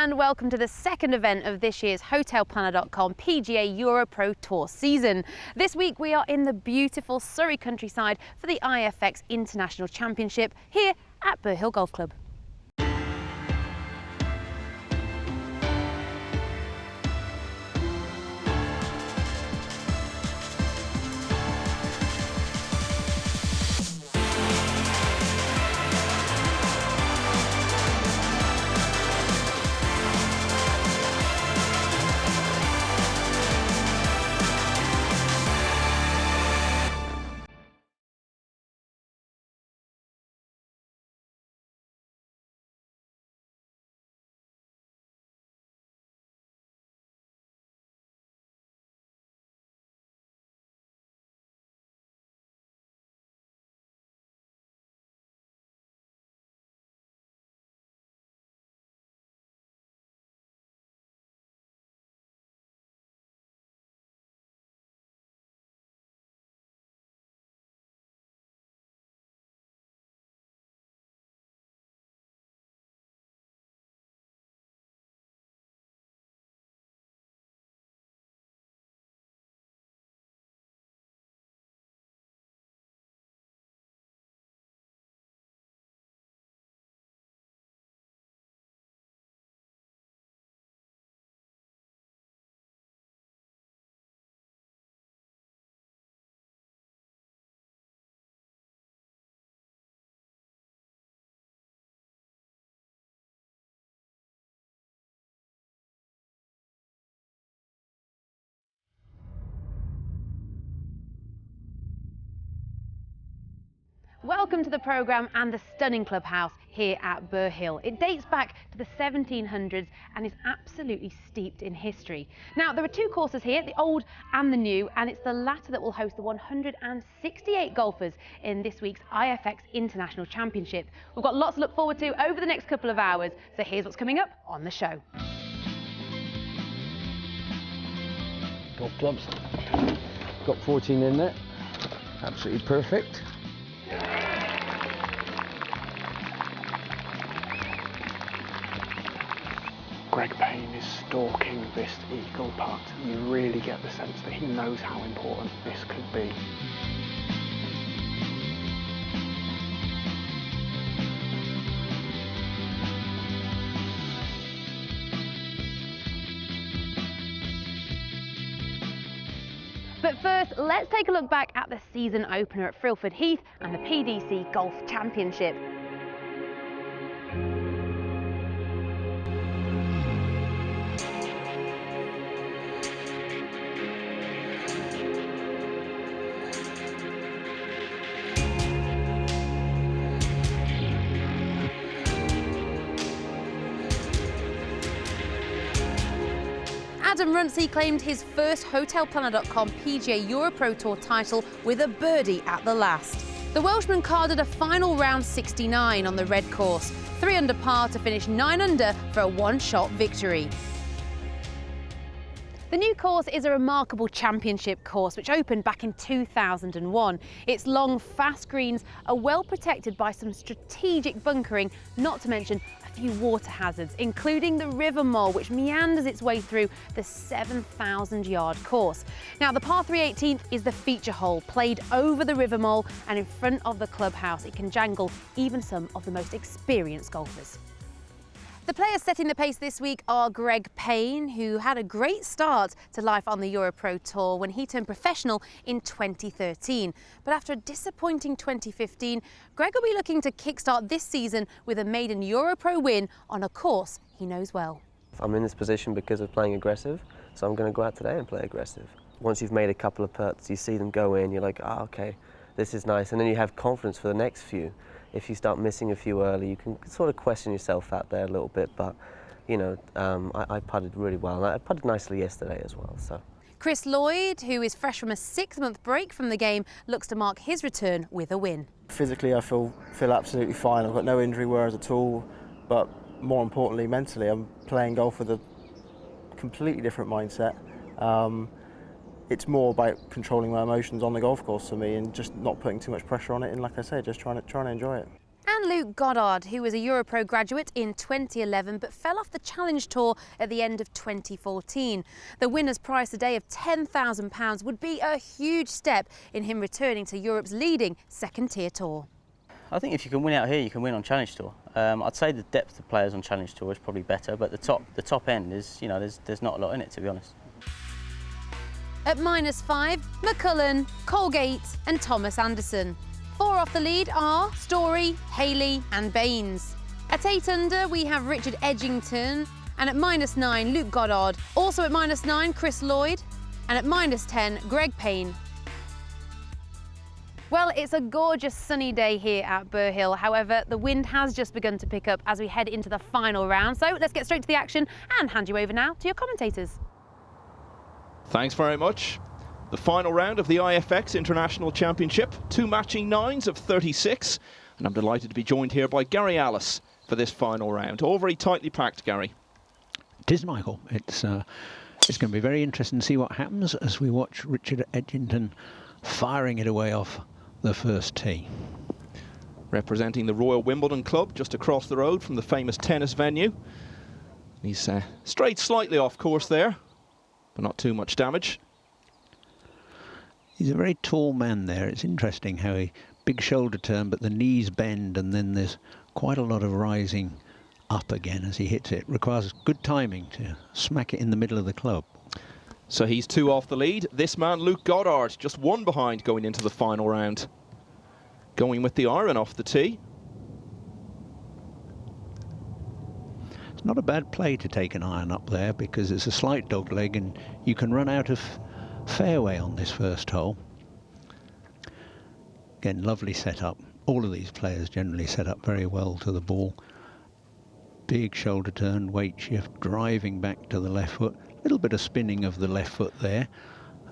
and welcome to the second event of this year's HotelPlanner.com PGA EuroPro Tour season. This week we are in the beautiful Surrey countryside for the IFX International Championship here at Burhill Golf Club. Welcome to the programme and the stunning clubhouse here at Burhill. It dates back to the 1700s and is absolutely steeped in history. Now, there are two courses here, the old and the new, and it's the latter that will host the 168 golfers in this week's IFX International Championship. We've got lots to look forward to over the next couple of hours, so here's what's coming up on the show. Golf clubs. Got 14 in there. Absolutely perfect. Greg Payne is stalking this eagle putt. You really get the sense that he knows how important this could be. But first, let's take a look back at the season opener at Frilford Heath and the PDC Golf Championship. Adam Runcie claimed his first HotelPlanner.com PGA EuroPro Tour title with a birdie at the last. The Welshman carded a final round 69 on the red course, 3 under par to finish 9 under for a one-shot victory. The new course is a remarkable championship course which opened back in 2001. Its long, fast greens are well protected by some strategic bunkering, not to mention a few water hazards, including the River Mole, which meanders its way through the 7,000-yard course. Now, the par 3 18th is the feature hole, played over the River Mole and in front of the clubhouse. It can jangle even some of the most experienced golfers. The players setting the pace this week are Greg Payne, who had a great start to life on the EuroPro Tour when he turned professional in 2013. But after a disappointing 2015, Greg will be looking to kickstart this season with a maiden EuroPro win on a course he knows well. I'm in this position because of playing aggressive, so I'm going to go out today and play aggressive. Once you've made a couple of putts, you see them go in, you're like, ah, okay, this is nice, and then you have confidence for the next few. If you start missing a few early, you can sort of question yourself out there a little bit, but you know, I putted really well, and I putted nicely yesterday as well. So. Chris Lloyd, who is fresh from a 6-month break from the game, looks to mark his return with a win. Physically, I feel absolutely fine. I've got no injury worries at all, but more importantly, mentally, I'm playing golf with a completely different mindset. It's more about controlling my emotions on the golf course for me and just not putting too much pressure on it, and like I say, just trying to enjoy it. man Luke Goddard, who was a EuroPro graduate in 2011 but fell off the Challenge Tour at the end of 2014. The winner's prize today of £10,000 would be a huge step in him returning to Europe's leading second-tier tour. I think if you can win out here, you can win on Challenge Tour. I'd say the depth of players on Challenge Tour is probably better, but the top end is, you know, there's not a lot in it, to be honest. At -5, McCullen, Colgate and Thomas Anderson. 4 off the lead are Story, Haley and Baines. At 8 under, we have Richard Edgington, and at -9, Luke Goddard. Also at -9, Chris Lloyd, and at -10, Greg Payne. Well, it's a gorgeous sunny day here at Burhill. However, the wind has just begun to pick up as we head into the final round. So let's get straight to the action and hand you over now to your commentators. Thanks very much. The final round of the IFX International Championship, 2 matching 9s of 36, and I'm delighted to be joined here by Gary Alice for this final round. All very tightly packed, Gary. It is, Michael. It's going to be very interesting to see what happens as we watch Richard Edgington firing it away off the first tee. Representing the Royal Wimbledon Club, just across the road from the famous tennis venue. He's strayed slightly off course there, but not too much damage. He's a very tall man there. It's interesting how he, big shoulder turn, but the knees bend and then there's quite a lot of rising up again as he hits it. Requires good timing to smack it in the middle of the club. So he's 2 off the lead. This man, Luke Goddard, just 1 behind going into the final round. Going with the iron off the tee. It's not a bad play to take an iron up there because it's a slight dog leg and you can run out of fairway on this first hole. Again, lovely setup. All of these players generally set up very well to the ball. Big shoulder turn, weight shift, driving back to the left foot. A little bit of spinning of the left foot there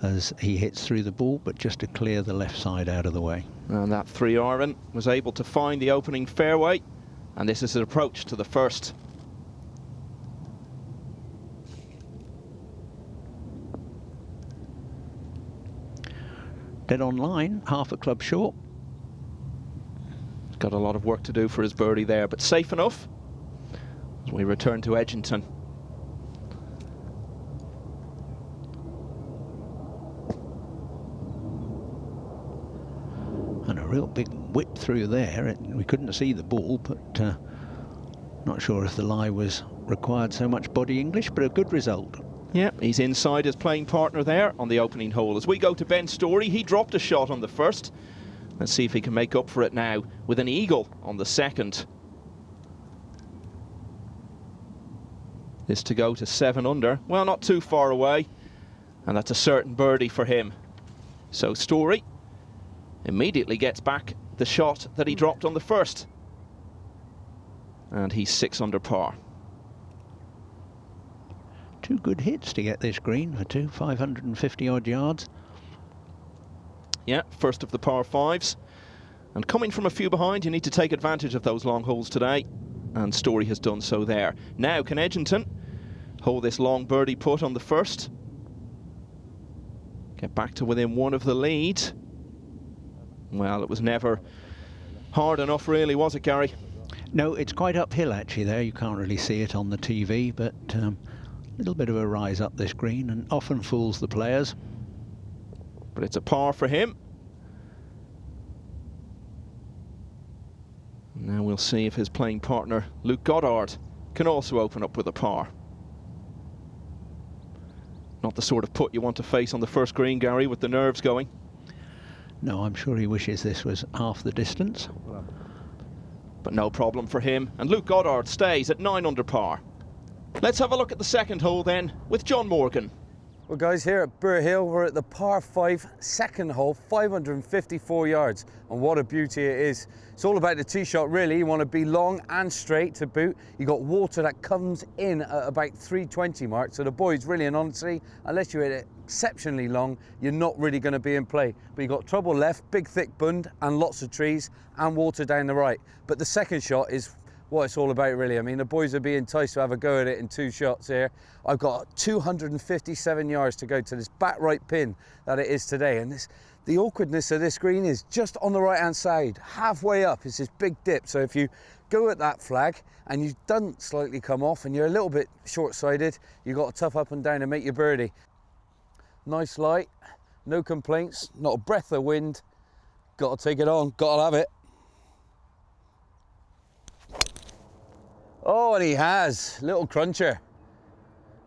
as he hits through the ball, but just to clear the left side out of the way. And that 3 iron was able to find the opening fairway, and this is an approach to the first. Dead on line, half a club short. Got a lot of work to do for his birdie there, but safe enough as we return to Edgington. And a real big whip through there. We couldn't see the ball, but not sure if the lie was required so much body English, but a good result. Yeah, he's inside his playing partner there on the opening hole. As we go to Ben Story, he dropped a shot on the first. Let's see if he can make up for it now with an eagle on the second. This to go to 7 under. Well, not too far away. And that's a certain birdie for him. So Story immediately gets back the shot that he dropped on the first. And he's 6 under par. 2 good hits to get this green for 550 odd yards. Yeah, first of the par 5s. And coming from a few behind, you need to take advantage of those long holes today. And Story has done so there. Now, can Edgington hold this long birdie putt on the first? Get back to within 1 of the lead. Well, it was never hard enough, really, was it, Gary? No, it's quite uphill, actually, there. You can't really see it on the TV, but a little bit of a rise up this green and often fools the players. But it's a par for him. Now we'll see if his playing partner, Luke Goddard, can also open up with a par. Not the sort of putt you want to face on the first green, Gary, with the nerves going. No, I'm sure he wishes this was half the distance. But no problem for him. And Luke Goddard stays at 9 under par. Let's have a look at the second hole then with John Morgan. Well guys, here at Burhill, we're at the par 5 second hole, 554 yards, and what a beauty it is. It's all about the tee shot really. You want to be long and straight to boot. You got water that comes in at about 320 mark, so the boys really, and honestly, unless you hit it exceptionally long, you're not really going to be in play. But you got trouble left, big thick bund and lots of trees and water down the right. But the second shot is what it's all about really. I mean, the boys will be enticed to have a go at it in 2 shots here. I've got 257 yards to go to this back right pin that it is today, and this The awkwardness of this green is just on the right hand side, halfway up is this big dip. So if you go at that flag and you don't slightly come off and you're a little bit short-sighted, you've got to tough up and down and make your birdie. Nice light, no complaints, not a breath of wind. Got to take it on, got to have it. Oh, and he has, little cruncher.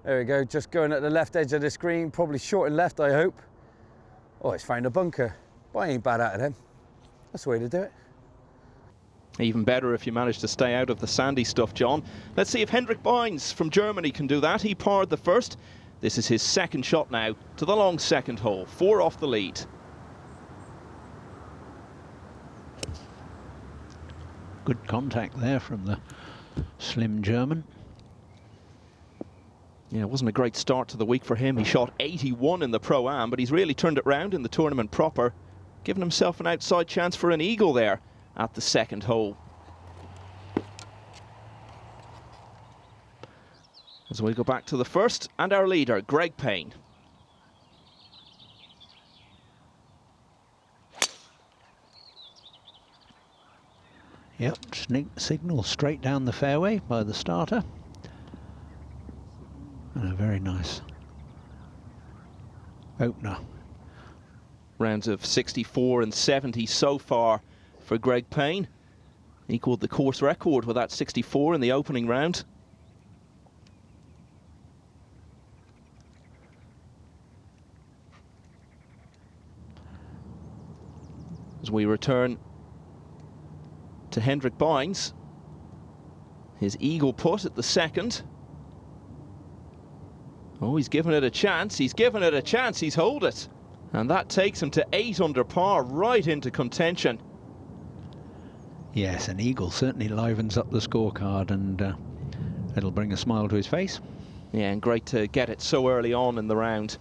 There we go, just going at the left edge of the screen, probably short and left, I hope. Oh, it's found a bunker, but I ain't bad at it then. That's the way to do it. Even better if you manage to stay out of the sandy stuff, John. Let's see if Hendrik Bynes from Germany can do that. He parred the first. This is his second shot now to the long second hole. 4 off the lead. Good contact there from the slim German. Yeah, it wasn't a great start to the week for him. He shot 81 in the Pro-Am, but he's really turned it round in the tournament proper, giving himself an outside chance for an eagle there at the second hole. As we go back to the first, and our leader, Greg Payne. Yep, signal straight down the fairway by the starter. And a very nice opener. Rounds of 64 and 70 so far for Greg Payne. Equalled the course record with that 64 in the opening round. As we return to Hendrik Bynes, his eagle putt at the second. Oh, he's given it a chance, he's given it a chance, he's holed it. And that takes him to 8 under par, right into contention. Yes, an eagle certainly livens up the scorecard, and it'll bring a smile to his face. Yeah, and great to get it so early on in the round.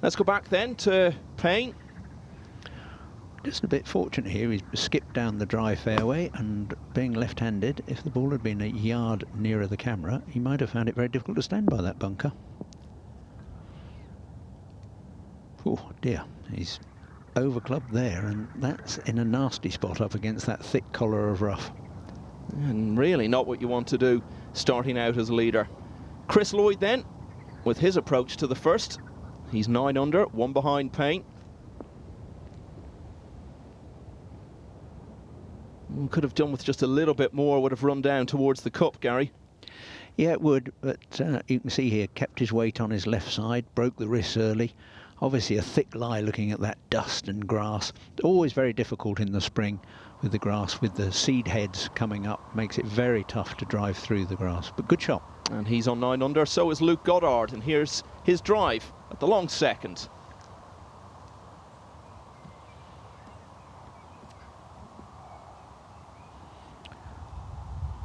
Let's go back then to Payne. Just a bit fortunate here, he's skipped down the dry fairway, and being left-handed, if the ball had been a yard nearer the camera, he might have found it very difficult to stand by that bunker. Oh dear, he's overclubbed there, and that's in a nasty spot up against that thick collar of rough. And really not what you want to do starting out as leader. Chris Lloyd then, with his approach to the first. He's 9 under, 1 behind Payne. Could have done with just a little bit more, would have run down towards the cup, Gary. Yeah, it would, but you can see here, kept his weight on his left side, broke the wrists early. Obviously a thick lie looking at that dust and grass. Always very difficult in the spring with the grass, with the seed heads coming up. Makes it very tough to drive through the grass, but good shot. And he's on 9 under, so is Luke Goddard, and here's his drive at the long second.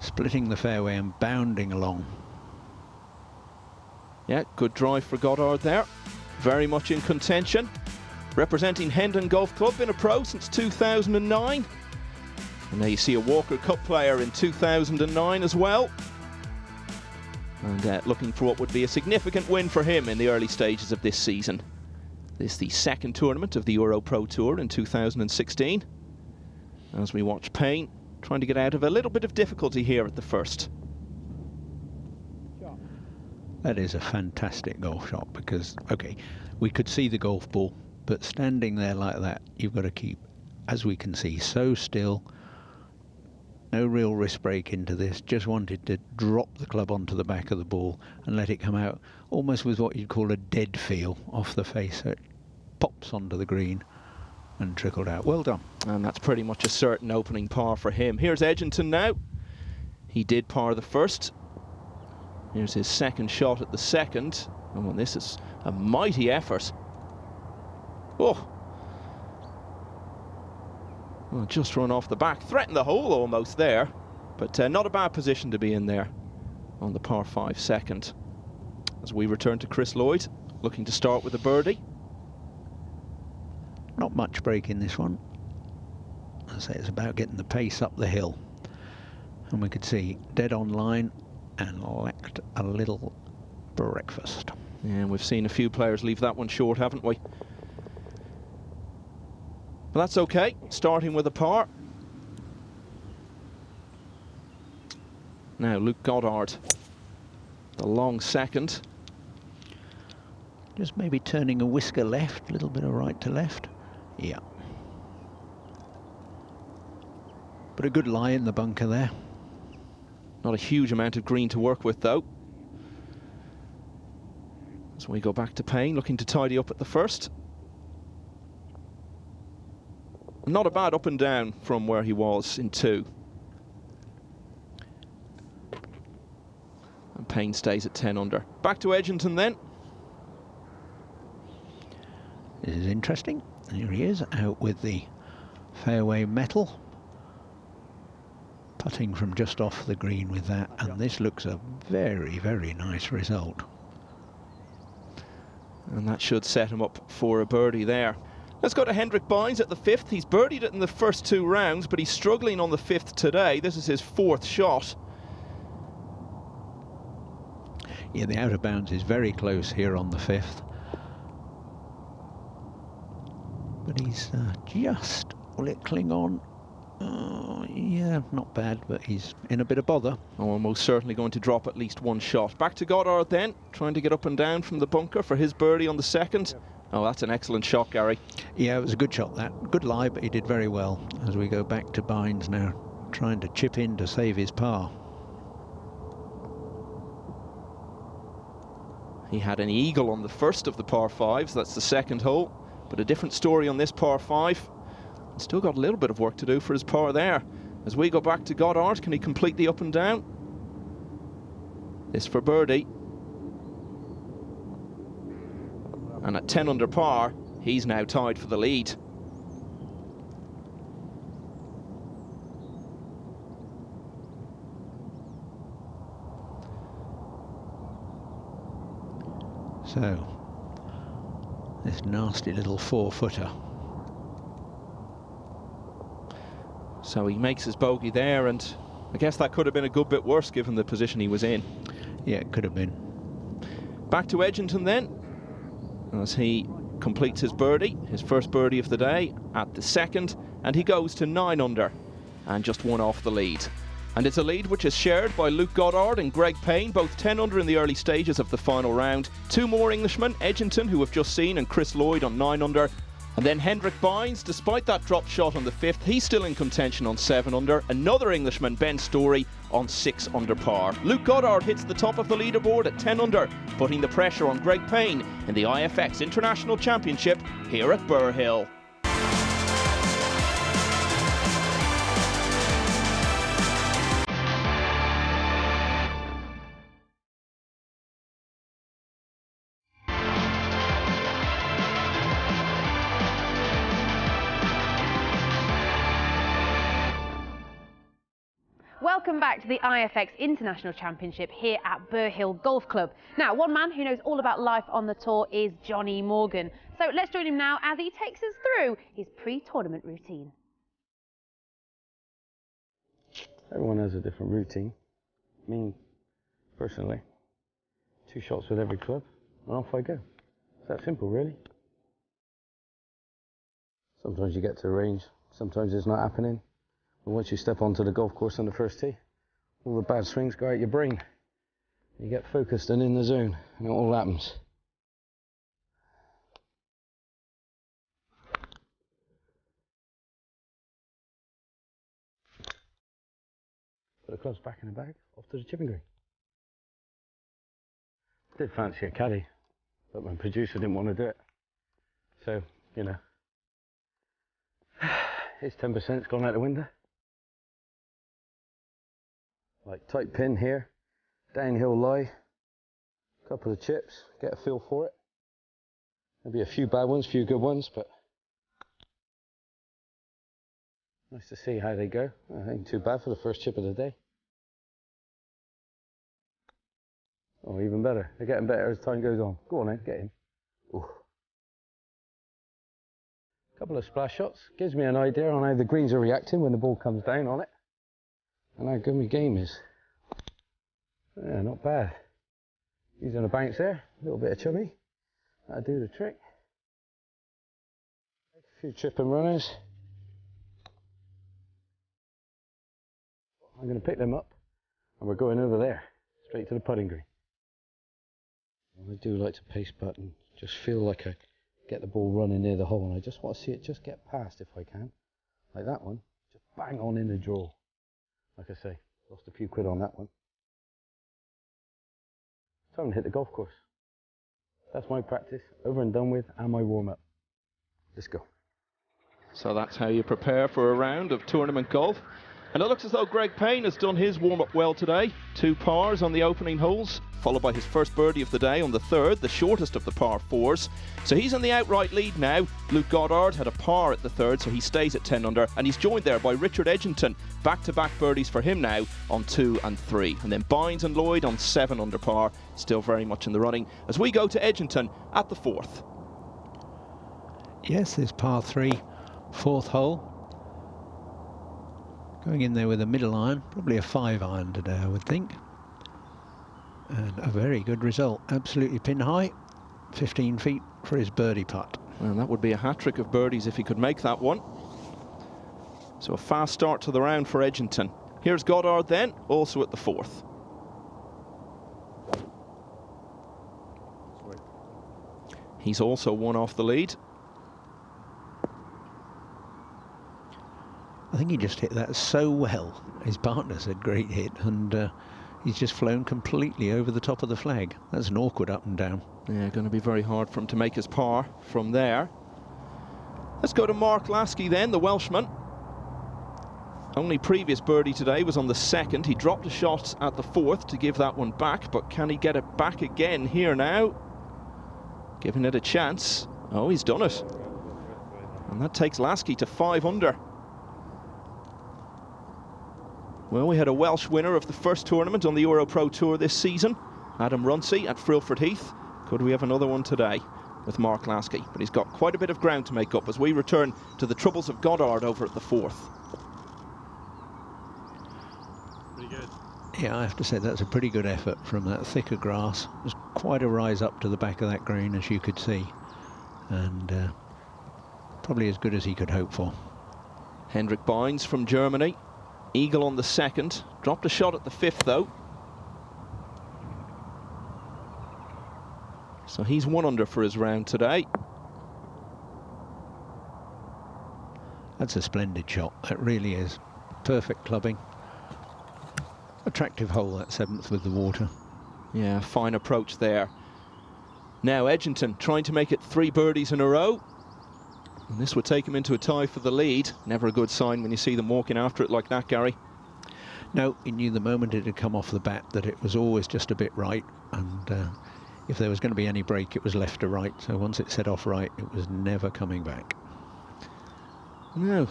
Splitting the fairway and bounding along. Yeah, good drive for Goddard there. Very much in contention. Representing Hendon Golf Club, been a pro since 2009. And there you see a Walker Cup player in 2009 as well. And looking for what would be a significant win for him in the early stages of this season. This is the second tournament of the EuroPro Tour in 2016. As we watch Payne trying to get out of a little bit of difficulty here at the first. That is a fantastic golf shot, because, okay, we could see the golf ball, but standing there like that, you've got to keep, as we can see, so still. No real wrist break into this, just wanted to drop the club onto the back of the ball and let it come out almost with what you'd call a dead feel off the face, so it pops onto the green and trickled out. Well done. And that's pretty much a certain opening par for him. Here's Edginton now. He did par the first. Here's his second shot at the second. Oh, and this is a mighty effort. Oh. Well, just run off the back. Threatened the hole almost there. But not a bad position to be in there on the par 5 second. As we return to Chris Lloyd, looking to start with a birdie. Not much break in this one. I say it's about getting the pace up the hill. And we could see dead on line and lacked a little breakfast. Yeah, and we've seen a few players leave that one short, haven't we? But that's okay, starting with a par. Now Luke Goddard, the long second. Just maybe turning a whisker left, a little bit of right to left. Yeah. But a good lie in the bunker there. Not a huge amount of green to work with though. As we go back to Payne, looking to tidy up at the first. Not a bad up and down from where he was in 2. And Payne stays at 10 under. Back to Edginton then. This is interesting. Here he is, out with the fairway metal. Putting from just off the green with that, and this looks a very, very nice result. And that should set him up for a birdie there. Let's go to Hendrik Bynes at the 5th. He's birdied it in the first 2 rounds, but he's struggling on the 5th today. This is his 4th shot. Yeah, the out of bounds is very close here on the 5th. But he's just, will it cling on? Yeah, not bad, but he's in a bit of bother. Oh, most certainly going to drop at least 1 shot. Back to Goddard then, trying to get up and down from the bunker for his birdie on the 2nd. Oh, that's an excellent shot, Gary. Yeah, it was a good shot, that. Good lie, but he did very well. As we go back to Bynes now, trying to chip in to save his par. He had an eagle on the first of the par 5s, that's the 2nd hole. But a different story on this par 5. Still got a little bit of work to do for his par there. As we go back to Goddard, can he complete the up and down? This for birdie. And at 10 under par, he's now tied for the lead. So, this nasty little 4-footer. So he makes his bogey there, and I guess that could have been a good bit worse given the position he was in. Yeah, it could have been. Back to Edginton then, as he completes his birdie, his first birdie of the day at the 2nd, and he goes to 9 under and just 1 off the lead. And it's a lead which is shared by Luke Goddard and Greg Payne, both 10 under in the early stages of the final round. 2 more Englishmen, Edginton, who we've just seen, and Chris Lloyd on 9 under. And then Hendrik Bynes, despite that dropped shot on the 5th, he's still in contention on 7 under. Another Englishman, Ben Story, on 6 under par. Luke Goddard hits the top of the leaderboard at 10 under, putting the pressure on Greg Payne in the IFX International Championship here at Burhill. Welcome back to the IFX International Championship here at Burhill Golf Club. Now, one man who knows all about life on the tour is Johnny Morgan. So let's join him now as he takes us through his pre-tournament routine. Everyone has a different routine. Me, personally, 2 shots with every club, and off I go. It's that simple, really. Sometimes you get to the range, sometimes it's not happening. But once you step onto the golf course on the first tee, all the bad swings go out your brain. You get focused and in the zone, and it all happens. Put the clubs back in the bag, off to the chipping green. I did fancy a caddy, but my producer didn't want to do it. So, you know, his 10%'s gone out the window. Like tight pin here, downhill lie, couple of chips, get a feel for it. Maybe a few bad ones, a few good ones, but nice to see how they go. I ain't too bad for the first chip of the day. Oh, even better. They're getting better as time goes on. Go on then, get in. Ooh. Couple of splash shots. Gives me an idea on how the greens are reacting when the ball comes down on it. And how good my game is. Yeah, not bad. Using a bounce there, a little bit of chubby. That'll do the trick. A few chip and runners. I'm going to pick them up and we're going over there, straight to the putting green. I do like to pace putt and just feel like I get the ball running near the hole, and I just want to see it just get past if I can. Like that one, just bang on in the draw. Like I say, lost a few quid on that one. Time to hit the golf course. That's my practice, over and done with, and my warm-up. Let's go. So that's how you prepare for a round of tournament golf. And it looks as though Greg Payne has done his warm-up well today. 2 pars on the opening holes, followed by his first birdie of the day on the third, the shortest of the par 4s. So he's in the outright lead now. Luke Goddard had a par at the third, so he stays at 10 under, and he's joined there by Richard Edgington. Back-to-back birdies for him now on 2 and 3. And then Bynes and Lloyd on 7 under par, still very much in the running, as we go to Edgington at the 4th. Yes, there's par 3, 4th hole. Going in there with a middle iron, probably a 5-iron today, I would think. And a very good result, absolutely pin high, 15 feet for his birdie putt. And that would be a hat-trick of birdies if he could make that one. So a fast start to the round for Edgington. Here's Goddard then, also at the 4th. He's also 1 off the lead. I think he just hit that so well. His partner said great hit, and he's just flown completely over the top of the flag. That's an awkward up and down. Yeah, going to be very hard for him to make his par from there. Let's go to Mark Lasky then, the Welshman. Only previous birdie today was on the 2nd. He dropped a shot at the 4th to give that one back, but can he get it back again here now? Giving it a chance. Oh, he's done it. And that takes Lasky to 5 under. Well, we had a Welsh winner of the first tournament on the EuroPro Tour this season, Adam Runcie at Frilford Heath. Could we have another one today with Mark Lasky? But he's got quite a bit of ground to make up as we return to the troubles of Goddard over at the 4th. Pretty good. Yeah, I have to say that's a pretty good effort from that thicker grass. There's quite a rise up to the back of that green, as you could see, and probably as good as he could hope for. Hendrik Bynes from Germany. Eagle on the 2nd, dropped a shot at the 5th though. So he's 1 under for his round today. That's a splendid shot, that really is. Perfect clubbing. Attractive hole, that 7th with the water. Yeah, fine approach there. Now Edgington trying to make it 3 birdies in a row. And this would take him into a tie for the lead. Never a good sign when you see them walking after it like that, Gary. No, he knew the moment it had come off the bat that it was always just a bit right, and if there was going to be any break, it was left to right. So once it set off right, it was never coming back. Now,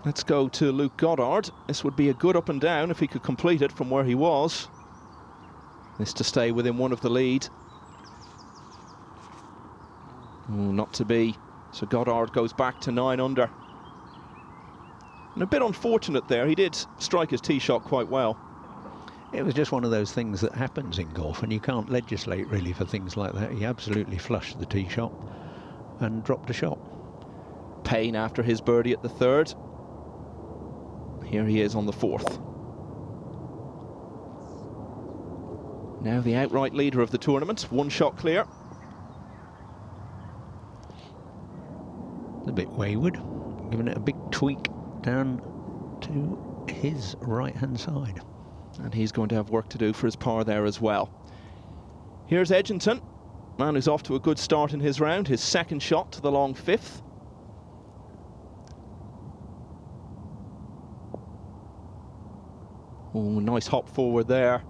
let's go to Luke Goddard. This would be a good up and down if he could complete it from where he was. This to stay within 1 of the lead. Oh, not to be. So Goddard goes back to 9 under. And a bit unfortunate there. He did strike his tee shot quite well. It was just one of those things that happens in golf, and you can't legislate really for things like that. He absolutely flushed the tee shot and dropped a shot. Payne after his birdie at the 3rd. Here he is on the 4th. Now the outright leader of the tournament, 1 shot clear. A bit wayward, giving it a big tweak down to his right-hand side. And he's going to have work to do for his par there as well. Here's Edgington, man who's off to a good start in his round, his 2nd shot to the long 5th. Oh, nice hop forward there.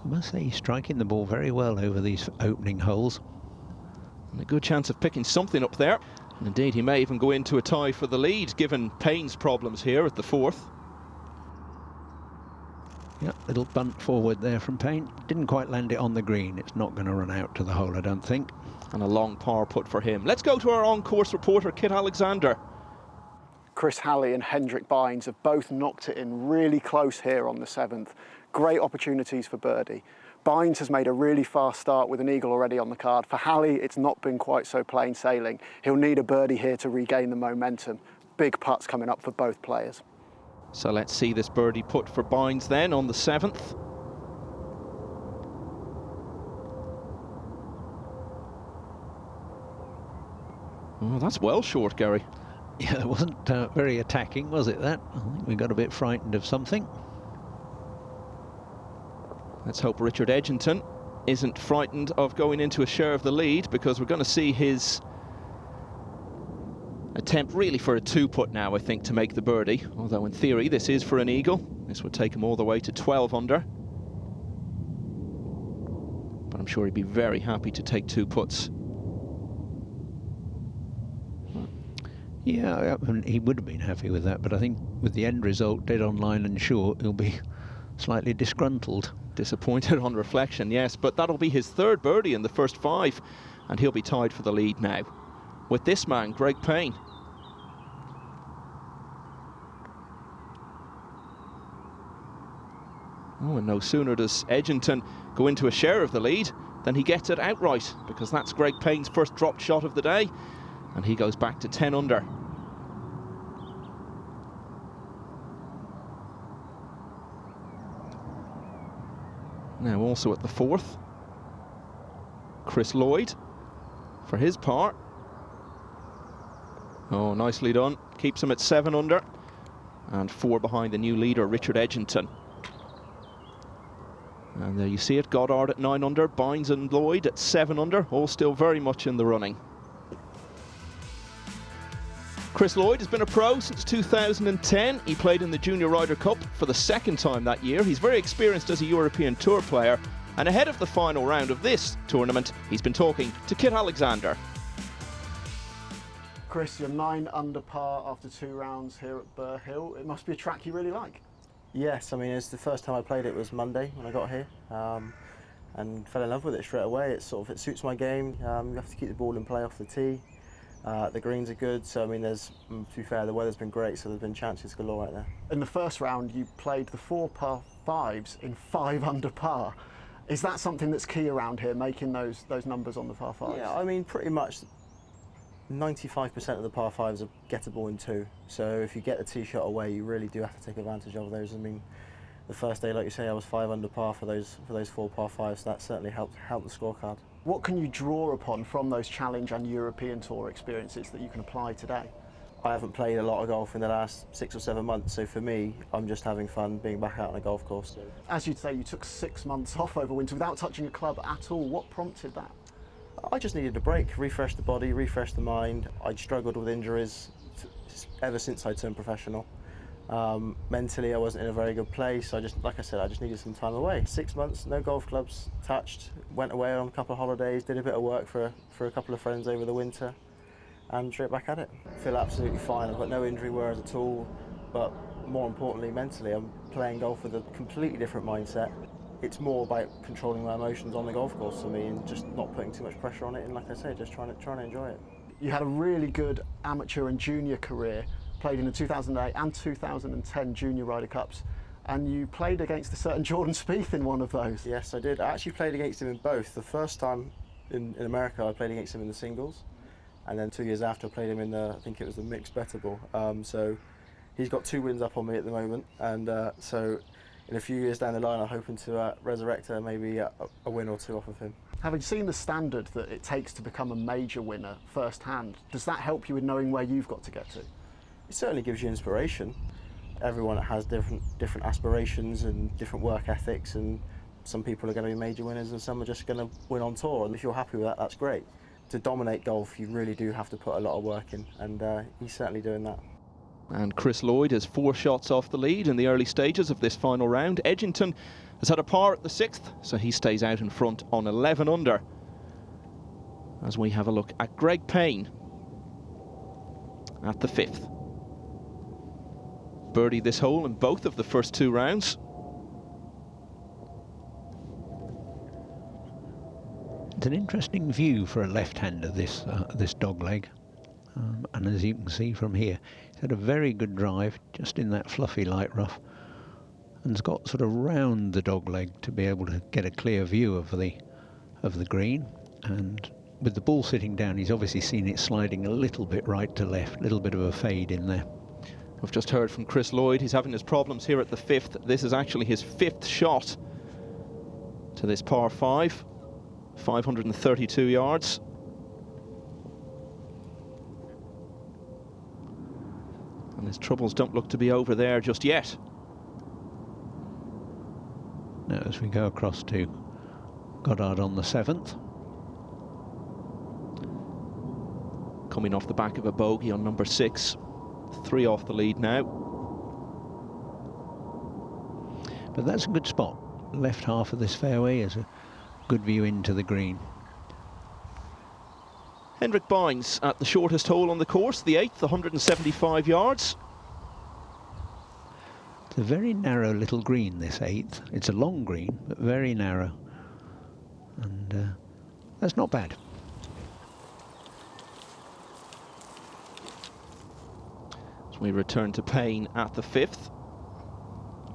I must say he's striking the ball very well over these opening holes. And a good chance of picking something up there. And indeed, he may even go into a tie for the lead, given Payne's problems here at the 4th. Yeah, little bunt forward there from Payne. Didn't quite land it on the green. It's not going to run out to the hole, I don't think. And a long par putt for him. Let's go to our on-course reporter, Kit Alexander. Chris Halley and Hendrik Bynes have both knocked it in really close here on the 7th. Great opportunities for birdie. Bynes has made a really fast start with an eagle already on the card. For Halley, it's not been quite so plain sailing. He'll need a birdie here to regain the momentum. big putts coming up for both players. So let's see this birdie putt for Bynes then on the 7th. Oh, that's well short, Gary. Yeah, it wasn't very attacking, was it, that? I think we got a bit frightened of something. Let's hope Richard Edgington isn't frightened of going into a share of the lead, because we're going to see his attempt really for a 2-putt now, I think, to make the birdie. Although in theory this is for an eagle. This would take him all the way to 12 under. But I'm sure he'd be very happy to take 2 putts. Yeah, I mean, he would have been happy with that, but I think with the end result dead on line and short, he'll be slightly disgruntled. Disappointed on reflection, yes, but that'll be his 3rd birdie in the first 5, and he'll be tied for the lead now with this man, Greg Payne. Oh, and no sooner does Edgington go into a share of the lead than he gets it outright, because that's Greg Payne's first dropped shot of the day, and he goes back to 10 under. Now also at the 4th, Chris Lloyd for his part. Oh, nicely done. Keeps him at 7 under, and 4 behind the new leader, Richard Edgington. And there you see it, Goddard at 9 under, Bynes and Lloyd at 7 under, all still very much in the running. Chris Lloyd has been a pro since 2010. He played in the Junior Ryder Cup for the 2nd time that year. He's very experienced as a European Tour player, and ahead of the final round of this tournament, he's been talking to Kit Alexander. Chris, you're 9 under par after 2 rounds here at Burhill. It must be a track you really like. Yes, I mean, it's the first time I played it was Monday when I got here, and fell in love with it straight away. It suits my game. You have to keep the ball in play off the tee. The greens are good, so I mean, to be fair, the weather's been great, so there's been chances galore right there. In the first round, you played the 4 par 5s in 5 under par. Is that something that's key around here, making those numbers on the par 5s? Yeah, I mean, pretty much 95% of the par 5s are gettable in 2. So if you get the tee shot away, you really do have to take advantage of those. I mean, the first day, like you say, I was 5 under par for those 4 par 5s. So that certainly helped the scorecard. What can you draw upon from those Challenge and European Tour experiences that you can apply today? I haven't played a lot of golf in the last 6 or 7 months, so for me, I'm just having fun being back out on a golf course. As you'd say, you took 6 months off over winter without touching a club at all. What prompted that? I just needed a break, refresh the body, refresh the mind. I'd struggled with injuries ever since I turned professional. Mentally, I wasn't in a very good place. Like I said, I just needed some time away. 6 months, no golf clubs touched. Went away on a couple of holidays, did a bit of work for a couple of friends over the winter, and straight back at it. I feel absolutely fine. I've got no injury worries at all, but more importantly, mentally, I'm playing golf with a completely different mindset. It's more about controlling my emotions on the golf course for me, and just not putting too much pressure on it. And like I say, just trying to enjoy it. You had a really good amateur and junior career. Played in the 2008 and 2010 Junior Ryder Cups, and you played against a certain Jordan Spieth in one of those. Yes, I did. I actually played against him in both. The first time in America, I played against him in the singles, and then 2 years after, I played him in I think it was the mixed better ball. So he's got 2 wins up on me at the moment, and so in a few years down the line, I'm hoping to resurrect maybe a win or 2 off of him. Having seen the standard that it takes to become a major winner firsthand, does that help you with knowing where you've got to get to? It certainly gives you inspiration. Everyone has different aspirations and different work ethics, and some people are going to be major winners and some are just going to win on tour, and if you're happy with that, that's great. To dominate golf, you really do have to put a lot of work in, and he's certainly doing that. And Chris Lloyd has 4 shots off the lead in the early stages of this final round. Edgington has had a par at the 6th, so he stays out in front on 11 under. As we have a look at Greg Payne at the 5th. Birdied this hole in both of the first 2 rounds. It's an interesting view for a left-hander, this dogleg. And as you can see from here, he's had a very good drive just in that fluffy light rough, and has got sort of round the dogleg to be able to get a clear view of the green, and with the ball sitting down, he's obviously seen it sliding a little bit right to left, a little bit of a fade in there. We've just heard from Chris Lloyd. He's having his problems here at the 5th. This is actually his 5th shot to this par 5, 532 yards. And his troubles don't look to be over there just yet. Now as we go across to Goddard on the 7th. Coming off the back of a bogey on number 6. 3 off the lead now. But that's a good spot. Left half of this fairway is a good view into the green. Hendrik Bynes at the shortest hole on the course, the 8th, 175 yards. It's a very narrow little green, this 8th. It's a long green, but very narrow. And that's not bad. We return to Payne at the 5th,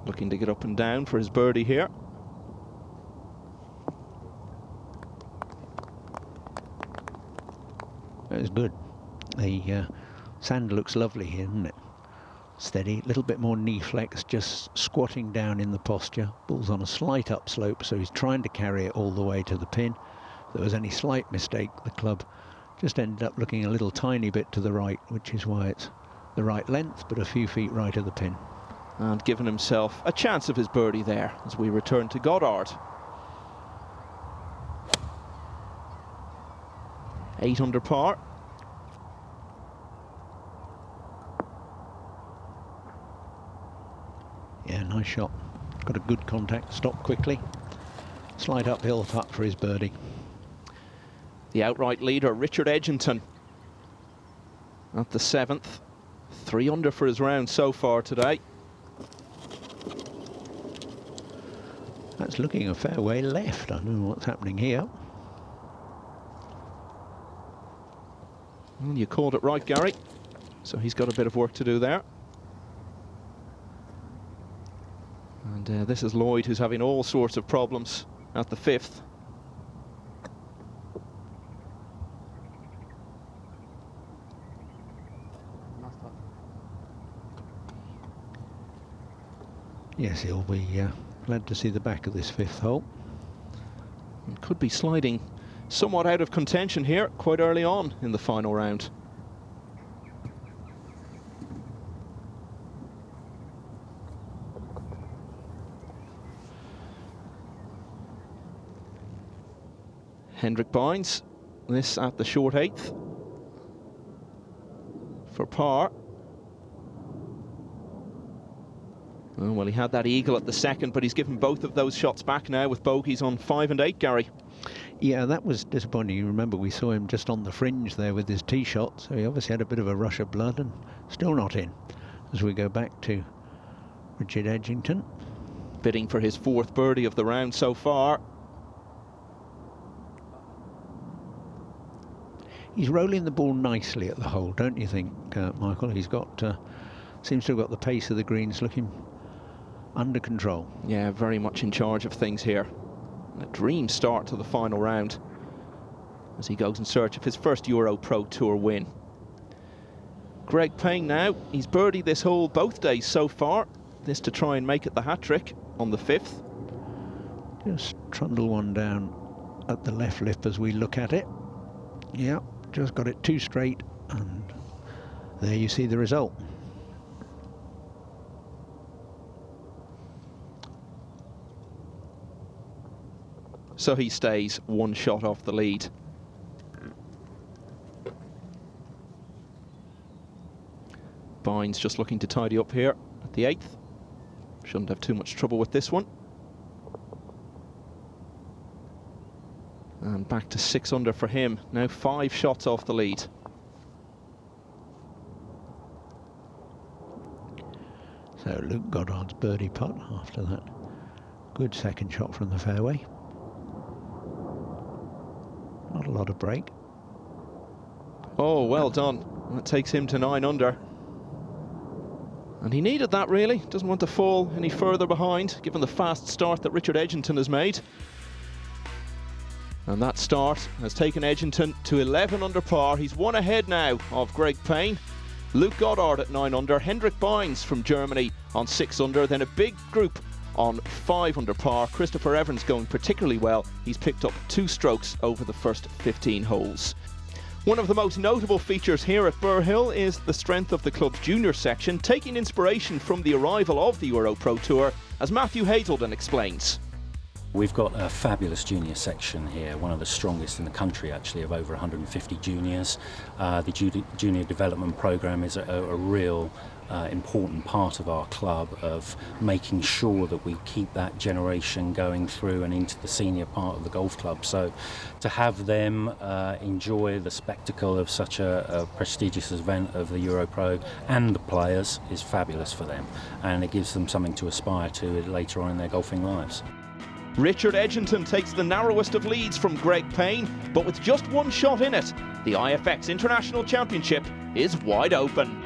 looking to get up and down for his birdie here. That was good. The sand looks lovely here, doesn't it? Steady, a little bit more knee flex, just squatting down in the posture. Ball's on a slight upslope, so he's trying to carry it all the way to the pin. If there was any slight mistake, the club just ended up looking a little tiny bit to the right, which is why it's the right length, but a few feet right of the pin. And given himself a chance of his birdie there as we return to Goddard. 8 under par. Yeah, nice shot. Got a good contact, stop quickly. Slide uphill putt for his birdie. The outright leader, Richard Edgington, at the 7th. 3 under for his round so far today. That's looking a fair way left. I don't know what's happening here. Well, you called it right, Gary. So he's got a bit of work to do there. And this is Lloyd, who's having all sorts of problems at the 5th. Yes, he'll be glad to see the back of this 5th hole. And could be sliding somewhat out of contention here quite early on in the final round. Hendrik Bynes, this at the short 8th for par. Oh, well, he had that eagle at the 2nd, but he's given both of those shots back now with bogeys on 5 and 8, Gary. Yeah, that was disappointing. You remember we saw him just on the fringe there with his tee shot, so he obviously had a bit of a rush of blood and still not in. As we go back to Richard Edgington. Bidding for his 4th birdie of the round so far. He's rolling the ball nicely at the hole, don't you think, Michael? He's got, seems to have got the pace of the greens looking under control. Yeah, very much in charge of things here. A dream start to the final round as he goes in search of his first EuroPro Tour win. Greg Payne now, he's birdied this hole both days so far. This to try and make it the hat-trick on the 5th. Just trundle one down at the left lip as we look at it. Yeah, just got it too straight, and there you see the result. So he stays 1 shot off the lead. Bynes just looking to tidy up here at the 8th. Shouldn't have too much trouble with this one. And back to 6 under for him. Now 5 shots off the lead. So Luke Goddard's birdie putt after that good 2nd shot from the fairway. Not a lot of break. Oh, well done. That takes him to 9 under. And he needed that, really. Doesn't want to fall any further behind, given the fast start that Richard Edgington has made. And that start has taken Edginton to 11 under par. He's one ahead now of Greg Payne. Luke Goddard at 9 under, Hendrik Bynes from Germany on 6 under, then a big group on 5 under par. Christopher Evans going particularly well. He's picked up 2 strokes over the first 15 holes. One of the most notable features here at Burhill is the strength of the club's junior section, taking inspiration from the arrival of the EuroPro Tour, as Matthew Hazelden explains. We've got a fabulous junior section here, one of the strongest in the country actually, of over 150 juniors. The junior development programme is a real important part of our club, of making sure that we keep that generation going through and into the senior part of the golf club. So to have them enjoy the spectacle of such a prestigious event of the EuroPro and the players is fabulous for them, and it gives them something to aspire to later on in their golfing lives. Richard Edginton takes the narrowest of leads from Greg Payne, but with just 1 shot in it, the IFX International Championship is wide open.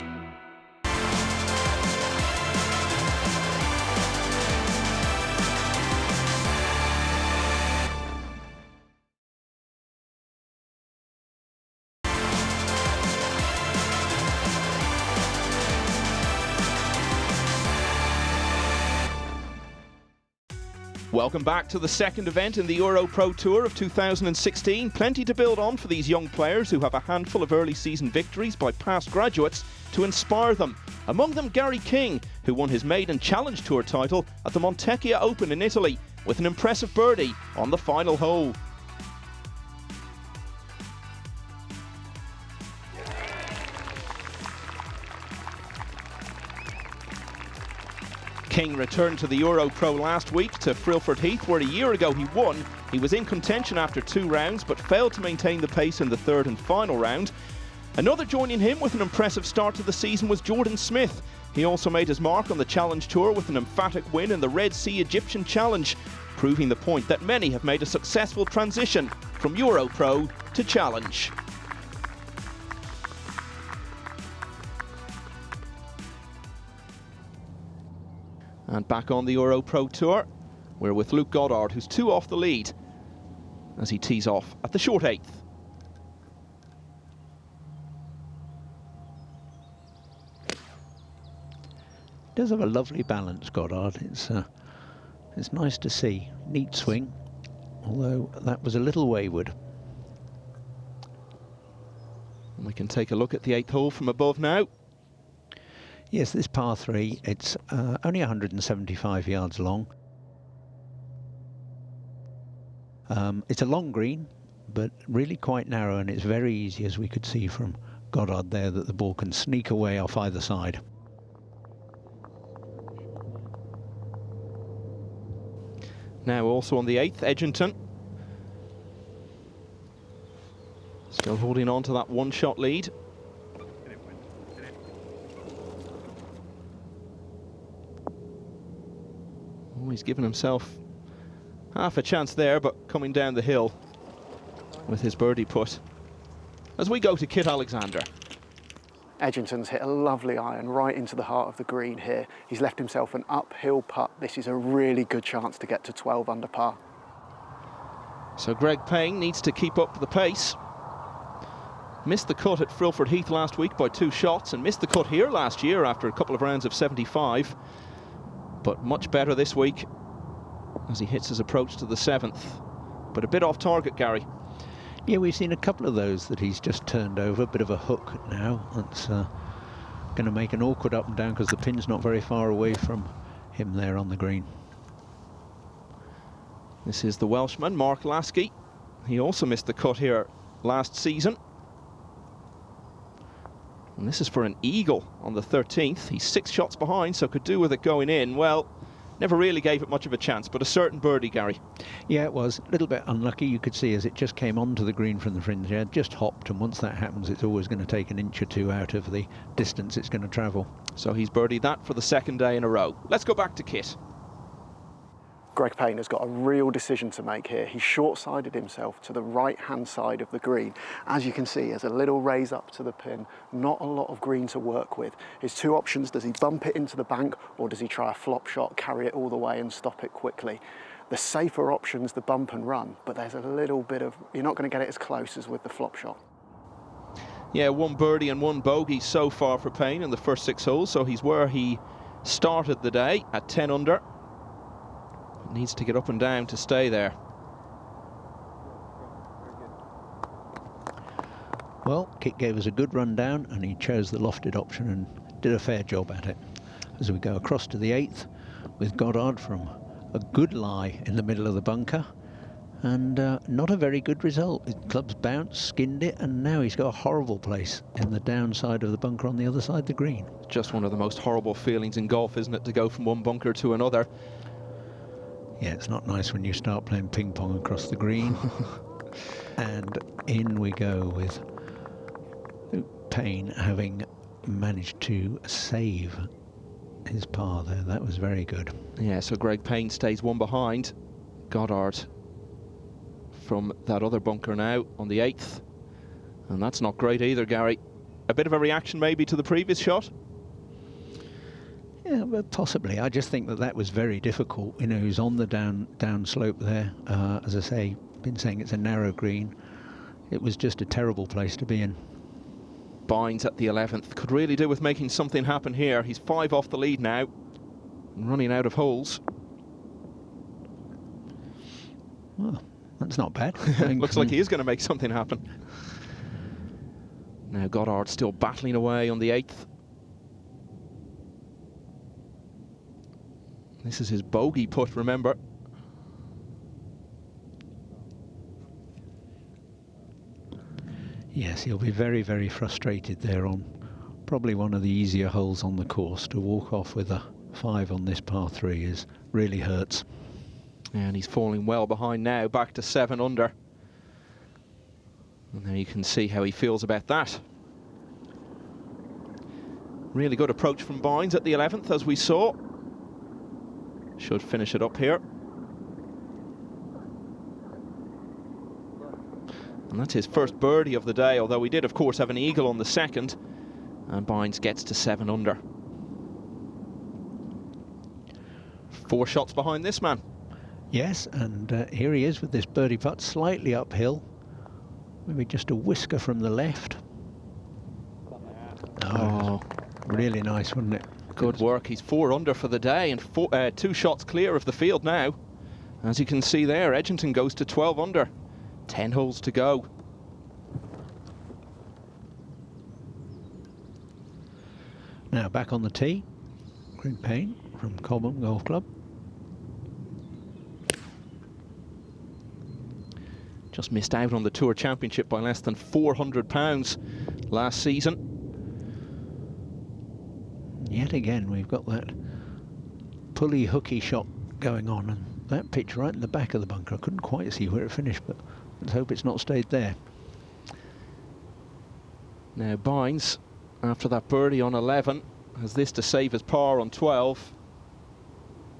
Welcome back to the second event in the EuroPro Tour of 2016. Plenty to build on for these young players who have a handful of early season victories by past graduates to inspire them. Among them Gary King, who won his maiden Challenge Tour title at the Montecchia Open in Italy with an impressive birdie on the final hole. King returned to the EuroPro last week to Frilford Heath, where a year ago he won. He was in contention after 2 rounds, but failed to maintain the pace in the 3rd and final round. Another joining him with an impressive start to the season was Jordan Smith. He also made his mark on the Challenge Tour with an emphatic win in the Red Sea Egyptian Challenge, proving the point that many have made a successful transition from EuroPro to Challenge. And back on the EuroPro Tour, we're with Luke Goddard, who's 2 off the lead as he tees off at the short 8th. Does have a lovely balance, Goddard. It's nice to see. Neat swing, although that was a little wayward. And we can take a look at the 8th hole from above now. Yes, this par 3, it's only 175 yards long. It's a long green, but really quite narrow, and it's very easy, as we could see from Goddard there, that the ball can sneak away off either side. Now also on the 8th, Edginton. Still holding on to that 1-shot lead. He's given himself half a chance there, but coming down the hill with his birdie putt. As we go to Kit Alexander. Edginton's hit a lovely iron right into the heart of the green here. He's left himself an uphill putt. This is a really good chance to get to 12 under par. So Greg Payne needs to keep up the pace. Missed the cut at Frilford Heath last week by 2 shots, and missed the cut here last year after a couple of rounds of 75. But much better this week as he hits his approach to the 7th. But a bit off target, Gary. Yeah, we've seen a couple of those that he's just turned over. A bit of a hook now. That's going to make an awkward up and down because the pin's not very far away from him there on the green. This is the Welshman, Mark Lasky. He also missed the cut here last season. And this is for an eagle on the 13th. He's 6 shots behind, so could do with it going in. Well, never really gave it much of a chance, but a certain birdie, Gary. Yeah, it was a little bit unlucky. You could see as it just came onto the green from the fringe, yeah, just hopped, and once that happens, it's always going to take an inch or 2 out of the distance it's going to travel. So he's birdied that for the 2nd day in a row. Let's go back to Kit. Greg Payne has got a real decision to make here. He short-sided himself to the right-hand side of the green. As you can see, there's a little raise up to the pin, not a lot of green to work with. His 2 options: does he bump it into the bank, or does he try a flop shot, carry it all the way and stop it quickly? The safer option's the bump and run, but there's a little bit of, you're not going to get it as close as with the flop shot. Yeah, 1 birdie and 1 bogey so far for Payne in the first 6 holes, so he's where he started the day at 10 under. Needs to get up and down to stay there. Well, Kit gave us a good run down and he chose the lofted option and did a fair job at it. As we go across to the 8th with Goddard from a good lie in the middle of the bunker, and not a very good result. His club's bounced, skinned it, and now he's got a horrible place in the downside of the bunker on the other side of the green. Just one of the most horrible feelings in golf, isn't it, to go from one bunker to another? Yeah, it's not nice when you start playing ping pong across the green. And in we go with Payne having managed to save his par there. That was very good. Yeah, so Greg Payne stays 1 behind Goddard from that other bunker now on the 8th. And that's not great either, Gary. A bit of a reaction maybe to the previous shot? Yeah, but possibly. I just think that that was very difficult. You know, he's on the down slope there. As I say, been saying it's a narrow green. It was just a terrible place to be in. Bynes at the 11th could really do with making something happen here. He's 5 off the lead now, and running out of holes. Well, that's not bad. Looks like he is going to make something happen. Now Goddard still battling away on the 8th. This is his bogey putt, remember. Yes, he'll be very, very frustrated there on probably one of the easier holes on the course. To walk off with a 5 on this par 3 is really hurts. And he's falling well behind now, back to 7 under. And there you can see how he feels about that. Really good approach from Bynes at the 11th, as we saw. Should finish it up here. And that's his first birdie of the day, although we did, of course, have an eagle on the 2nd. And Bynes gets to 7 under. 4 shots behind this man. Yes, and here he is with this birdie putt, slightly uphill. Maybe just a whisker from the left. Oh, really nice, wasn't it? Good work. He's 4 under for the day and 2 shots clear of the field now. As you can see there, Edginton goes to 12 under. 10 holes to go. Now back on the tee, Greg Payne from Cobham Golf Club. Just missed out on the Tour Championship by less than £400 last season. Yet again, we've got that pulley hooky shot going on, and that pitch right in the back of the bunker. I couldn't quite see where it finished, but let's hope it's not stayed there. Now Bynes, after that birdie on 11, has this to save his par on 12.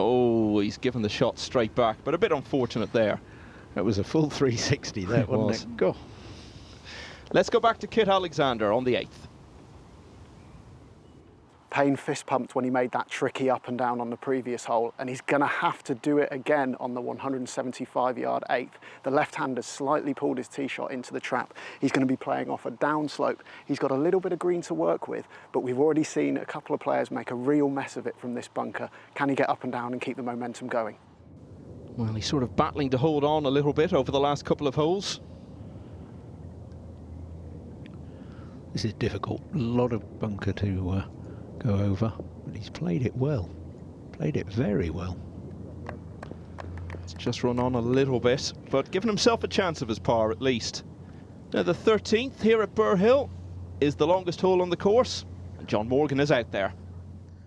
Oh, he's given the shot straight back, but a bit unfortunate there. That was a full 360, that wasn't it? Go. Let's go back to Kit Alexander on the 8th. Payne fist pumped when he made that tricky up and down on the previous hole, and he's going to have to do it again on the 175-yard 8th. The left-hander slightly pulled his tee shot into the trap. He's going to be playing off a downslope. He's got a little bit of green to work with, but we've already seen a couple of players make a real mess of it from this bunker. Can he get up and down and keep the momentum going? Well, he's sort of battling to hold on a little bit over the last couple of holes. This is difficult. A lot of bunker to go over, but he's played it well. Played it very well. It's just run on a little bit, but given himself a chance of his par at least. Now the 13th here at Burhill is the longest hole on the course, and John Morgan is out there.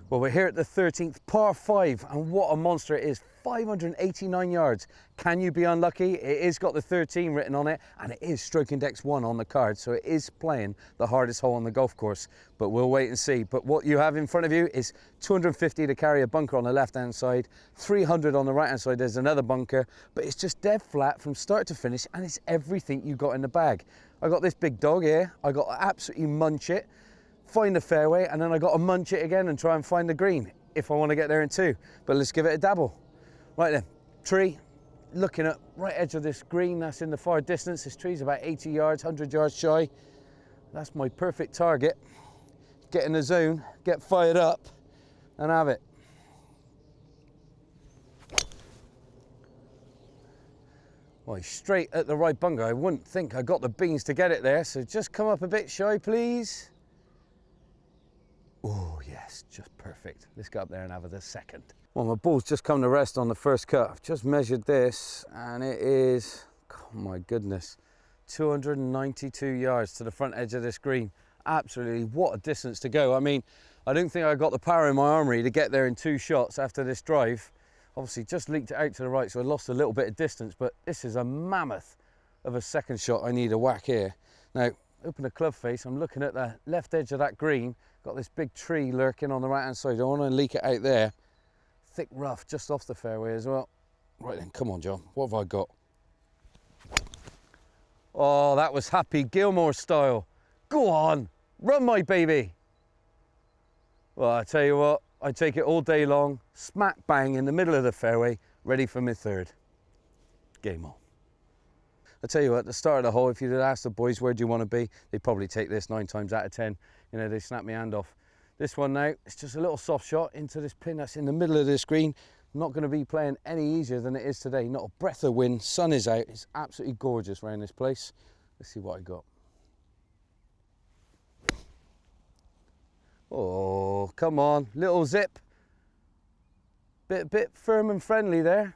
Well, we're here at the 13th, par 5, and what a monster it is. 589 yards. Can you be unlucky? It is got the 13 written on it, and it is stroke index 1 on the card, so it is playing the hardest hole on the golf course, but we'll wait and see. But what you have in front of you is 250 to carry a bunker on the left-hand side, 300 on the right-hand side. There's another bunker, but it's just dead flat from start to finish, and it's everything you got in the bag. I got this big dog here. I got to absolutely munch it, find the fairway, and then I got to munch it again and try and find the green if I want to get there in 2. But let's give it a dabble. Right then, tree, looking at right edge of this green, that's in the far distance. This tree's about 80 yards, 100 yards shy. That's my perfect target. Get in the zone, get fired up, and have it. Well, he's straight at the right bunker. I wouldn't think I got the beans to get it there, so just come up a bit shy, please. Oh, yes, just perfect. Let's go up there and have the second. Well, my ball's just come to rest on the first cut. I've just measured this, and it is, oh my goodness, 292 yards to the front edge of this green. Absolutely, what a distance to go. I mean, I don't think I got the power in my armoury to get there in 2 shots after this drive. Obviously, just leaked it out to the right, so I lost a little bit of distance, but this is a mammoth of a second shot I need a whack here. Now, open the club face, I'm looking at the left edge of that green, got this big tree lurking on the right-hand side. I want to leak it out there. Thick rough just off the fairway as well. Right then, come on, John, what have I got? Oh, that was Happy Gilmore style. Go on, run my baby. Well, I tell you what, I take it all day long, smack bang in the middle of the fairway, ready for my third. Game on. I tell you what, at the start of the hole, if you'd asked the boys where do you want to be, they'd probably take this 9 times out of 10. You know, they snap my hand off. This one now, it's just a little soft shot into this pin that's in the middle of this green. Not going to be playing any easier than it is today. Not a breath of wind, sun is out. It's absolutely gorgeous around this place. Let's see what I got. Oh, come on, little zip. Bit firm and friendly there.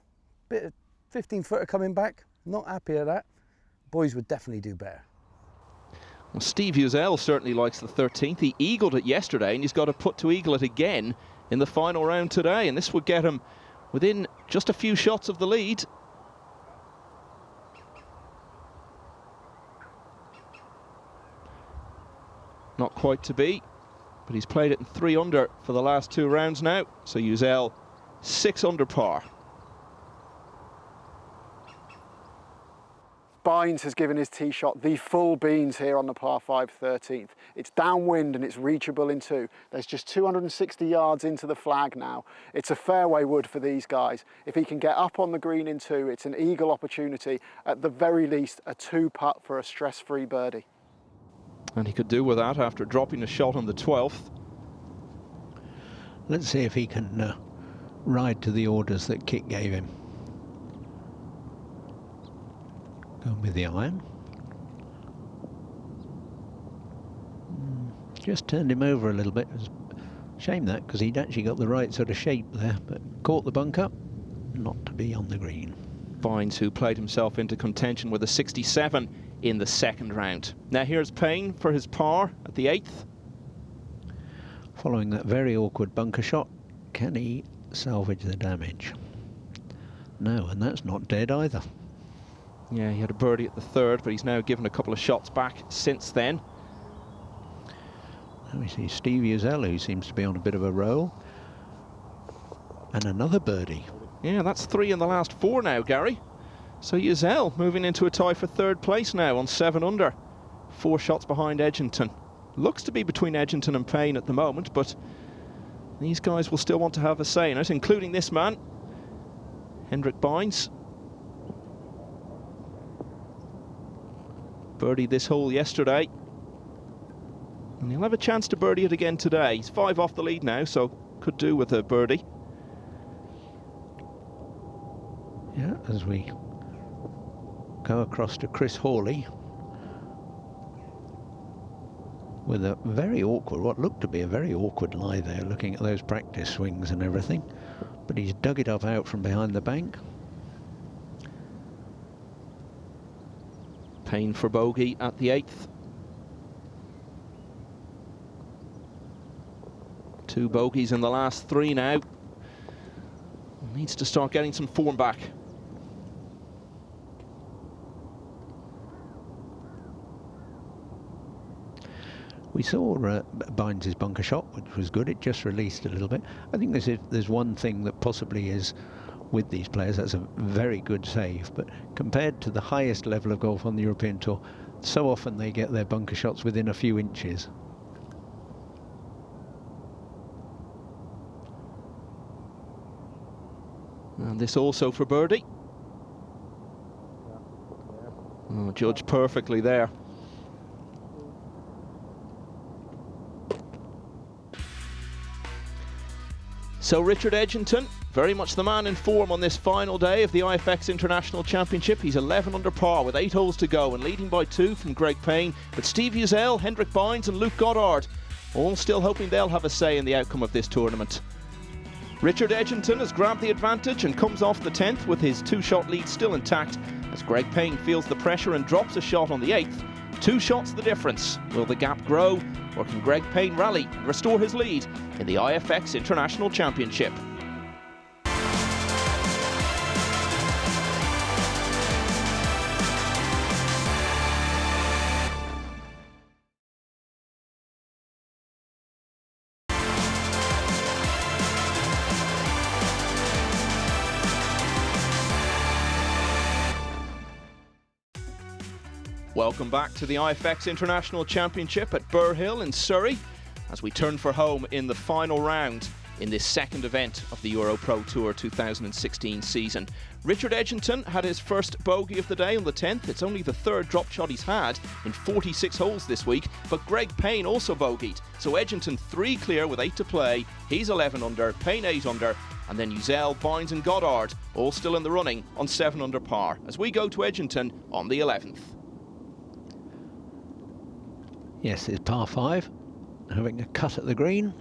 Bit of 15-footer coming back. Not happy at that. Boys would definitely do better. Well, Steve Uzel certainly likes the 13th. He eagled it yesterday, and he's got to put to eagle it again in the final round today, and this would get him within just a few shots of the lead. Not quite to be, but he's played it in 3 under for the last 2 rounds now, so Uzel 6 under par. Bynes has given his tee shot the full beans here on the par 5 13th. It's downwind and it's reachable in 2. There's just 260 yards into the flag now. It's a fairway wood for these guys. If he can get up on the green in 2, it's an eagle opportunity. At the very least, a 2-putt for a stress-free birdie. And he could do with that after dropping a shot on the 12th. Let's see if he can ride to the orders that Kit gave him. Going with the iron. Just turned him over a little bit. It was a shame that, because he'd actually got the right sort of shape there, but caught the bunker, not to be on the green. Bynes, who played himself into contention with a 67 in the 2nd round. Now here's Payne for his par at the 8th. Following that very awkward bunker shot, can he salvage the damage? No, and that's not dead either. Yeah, he had a birdie at the 3rd, but he's now given a couple of shots back since then. Now we see Steve Uzel, who seems to be on a bit of a roll. And another birdie. Yeah, that's 3 in the last 4 now, Gary. So Uzel moving into a tie for 3rd place now on 7 under. 4 shots behind Edgington. Looks to be between Edgington and Payne at the moment, but these guys will still want to have a say in it, including this man, Hendrik Bynes. Birdied this hole yesterday, and he'll have a chance to birdie it again today. He's 5 off the lead now, so could do with a birdie. Yeah, as we go across to Chris Hawley with a very awkward, what looked to be a very awkward lie there, looking at those practice swings and everything, but he's dug it off out from behind the bank. Payne for bogey at the 8th. 2 bogeys in the last 3 now. Needs to start getting some form back. We saw Bynes' bunker shot, which was good. It just released a little bit. I think there's one thing that possibly is with these players, that's a very good save, but compared to the highest level of golf on the European Tour, so often they get their bunker shots within a few inches. And this also for birdie. Oh, judged perfectly there. So Richard Edgington, very much the man in form on this final day of the IFX International Championship. He's 11 under par with 8 holes to go and leading by 2 from Greg Payne. But Steve Uzel, Hendrik Bynes and Luke Goddard all still hoping they'll have a say in the outcome of this tournament. Richard Edgington has grabbed the advantage and comes off the 10th with his 2-shot lead still intact as Greg Payne feels the pressure and drops a shot on the 8th. 2 shots the difference. Will the gap grow, or can Greg Payne rally and restore his lead in the IFX International Championship? Welcome back to the IFX International Championship at Burhill in Surrey as we turn for home in the final round in this second event of the EuroPro Tour 2016 season. Richard Edgington had his first bogey of the day on the 10th. It's only the 3rd drop shot he's had in 46 holes this week, but Greg Payne also bogeyed. So Edgington 3 clear with 8 to play. He's 11 under, Payne 8 under, and then Uzel, Bynes and Goddard all still in the running on 7 under par as we go to Edgington on the 11th. Yes, it's par 5, having a cut at the green.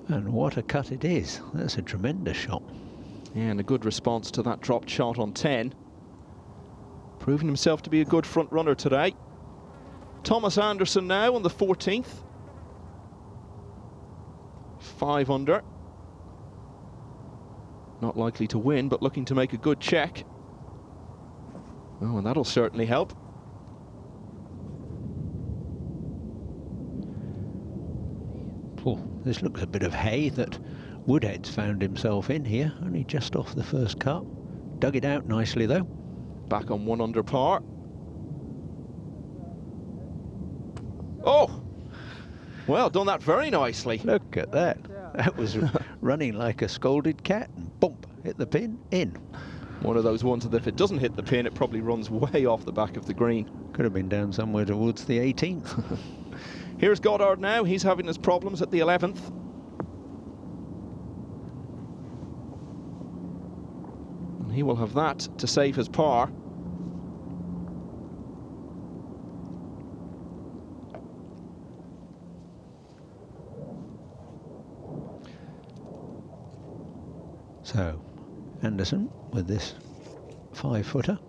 And what a cut it is. That's a tremendous shot. Yeah, and a good response to that dropped shot on 10. Proving himself to be a good front runner today. Thomas Anderson now on the 14th. 5 under. Not likely to win, but looking to make a good check. Oh, and that'll certainly help. Oh, this looks a bit of hay that Woodhead's found himself in here, only just off the first cut. Dug it out nicely though. Back on 1 under par. Oh! Well, done that very nicely. Look at that. That was running like a scolded cat and bump, hit the pin, in. One of those ones that if it doesn't hit the pin, it probably runs way off the back of the green. Could have been down somewhere towards the 18th. Here's Goddard now. He's having his problems at the 11th. And he will have that to save his par. So, Anderson with this 5-footer.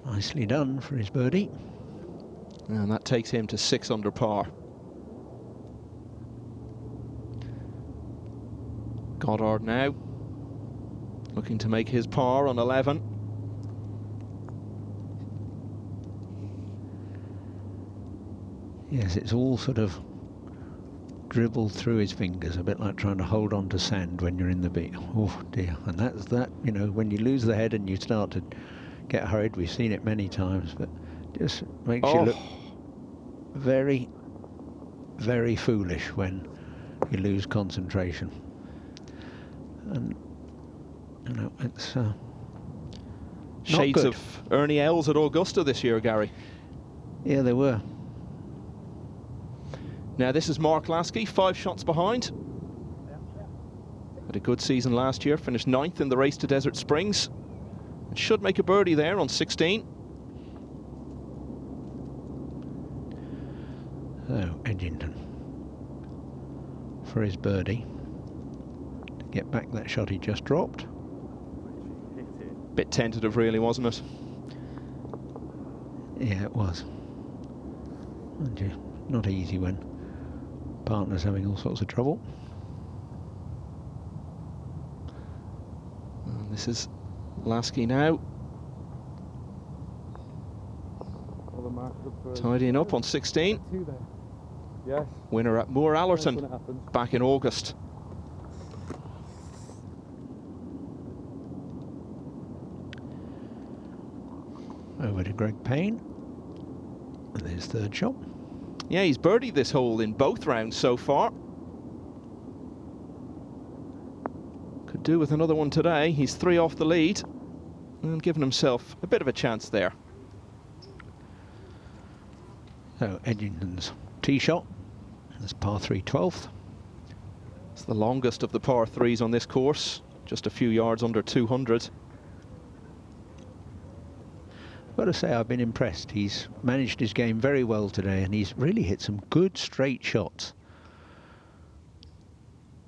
Nicely done for his birdie. And that takes him to 6 under par. Goddard now looking to make his par on 11. Yes, it's all sort of dribbled through his fingers, a bit like trying to hold on to sand when you're in the beat. Oh dear, and that's that, you know, when you lose the head and you start to get hurried, we've seen it many times, but just makes you look very, very foolish when you lose concentration. And, you know, it's shades of Ernie Els at Augusta this year, Gary. Yeah, they were. Now this is Mark Lasky, 5 shots behind. Had a good season last year, finished 9th in the race to Desert Springs. And should make a birdie there on 16. So, Edgington for his birdie to get back that shot he just dropped. Bit tentative really, wasn't it? Yeah, it was. Not easy when partner's having all sorts of trouble. And this is Lasky now. Tidying up on 16. Yes. Winner at Moore Allerton back in August. Over to Greg Payne with his 3rd shot. Yeah, he's birdied this hole in both rounds so far. Could do with another one today. He's 3 off the lead and giving himself a bit of a chance there. So Edgington's tee shot. That's par 3 12th. It's the longest of the par 3s on this course, just a few yards under 200. I've got to say, I've been impressed. He's managed his game very well today, and he's really hit some good straight shots.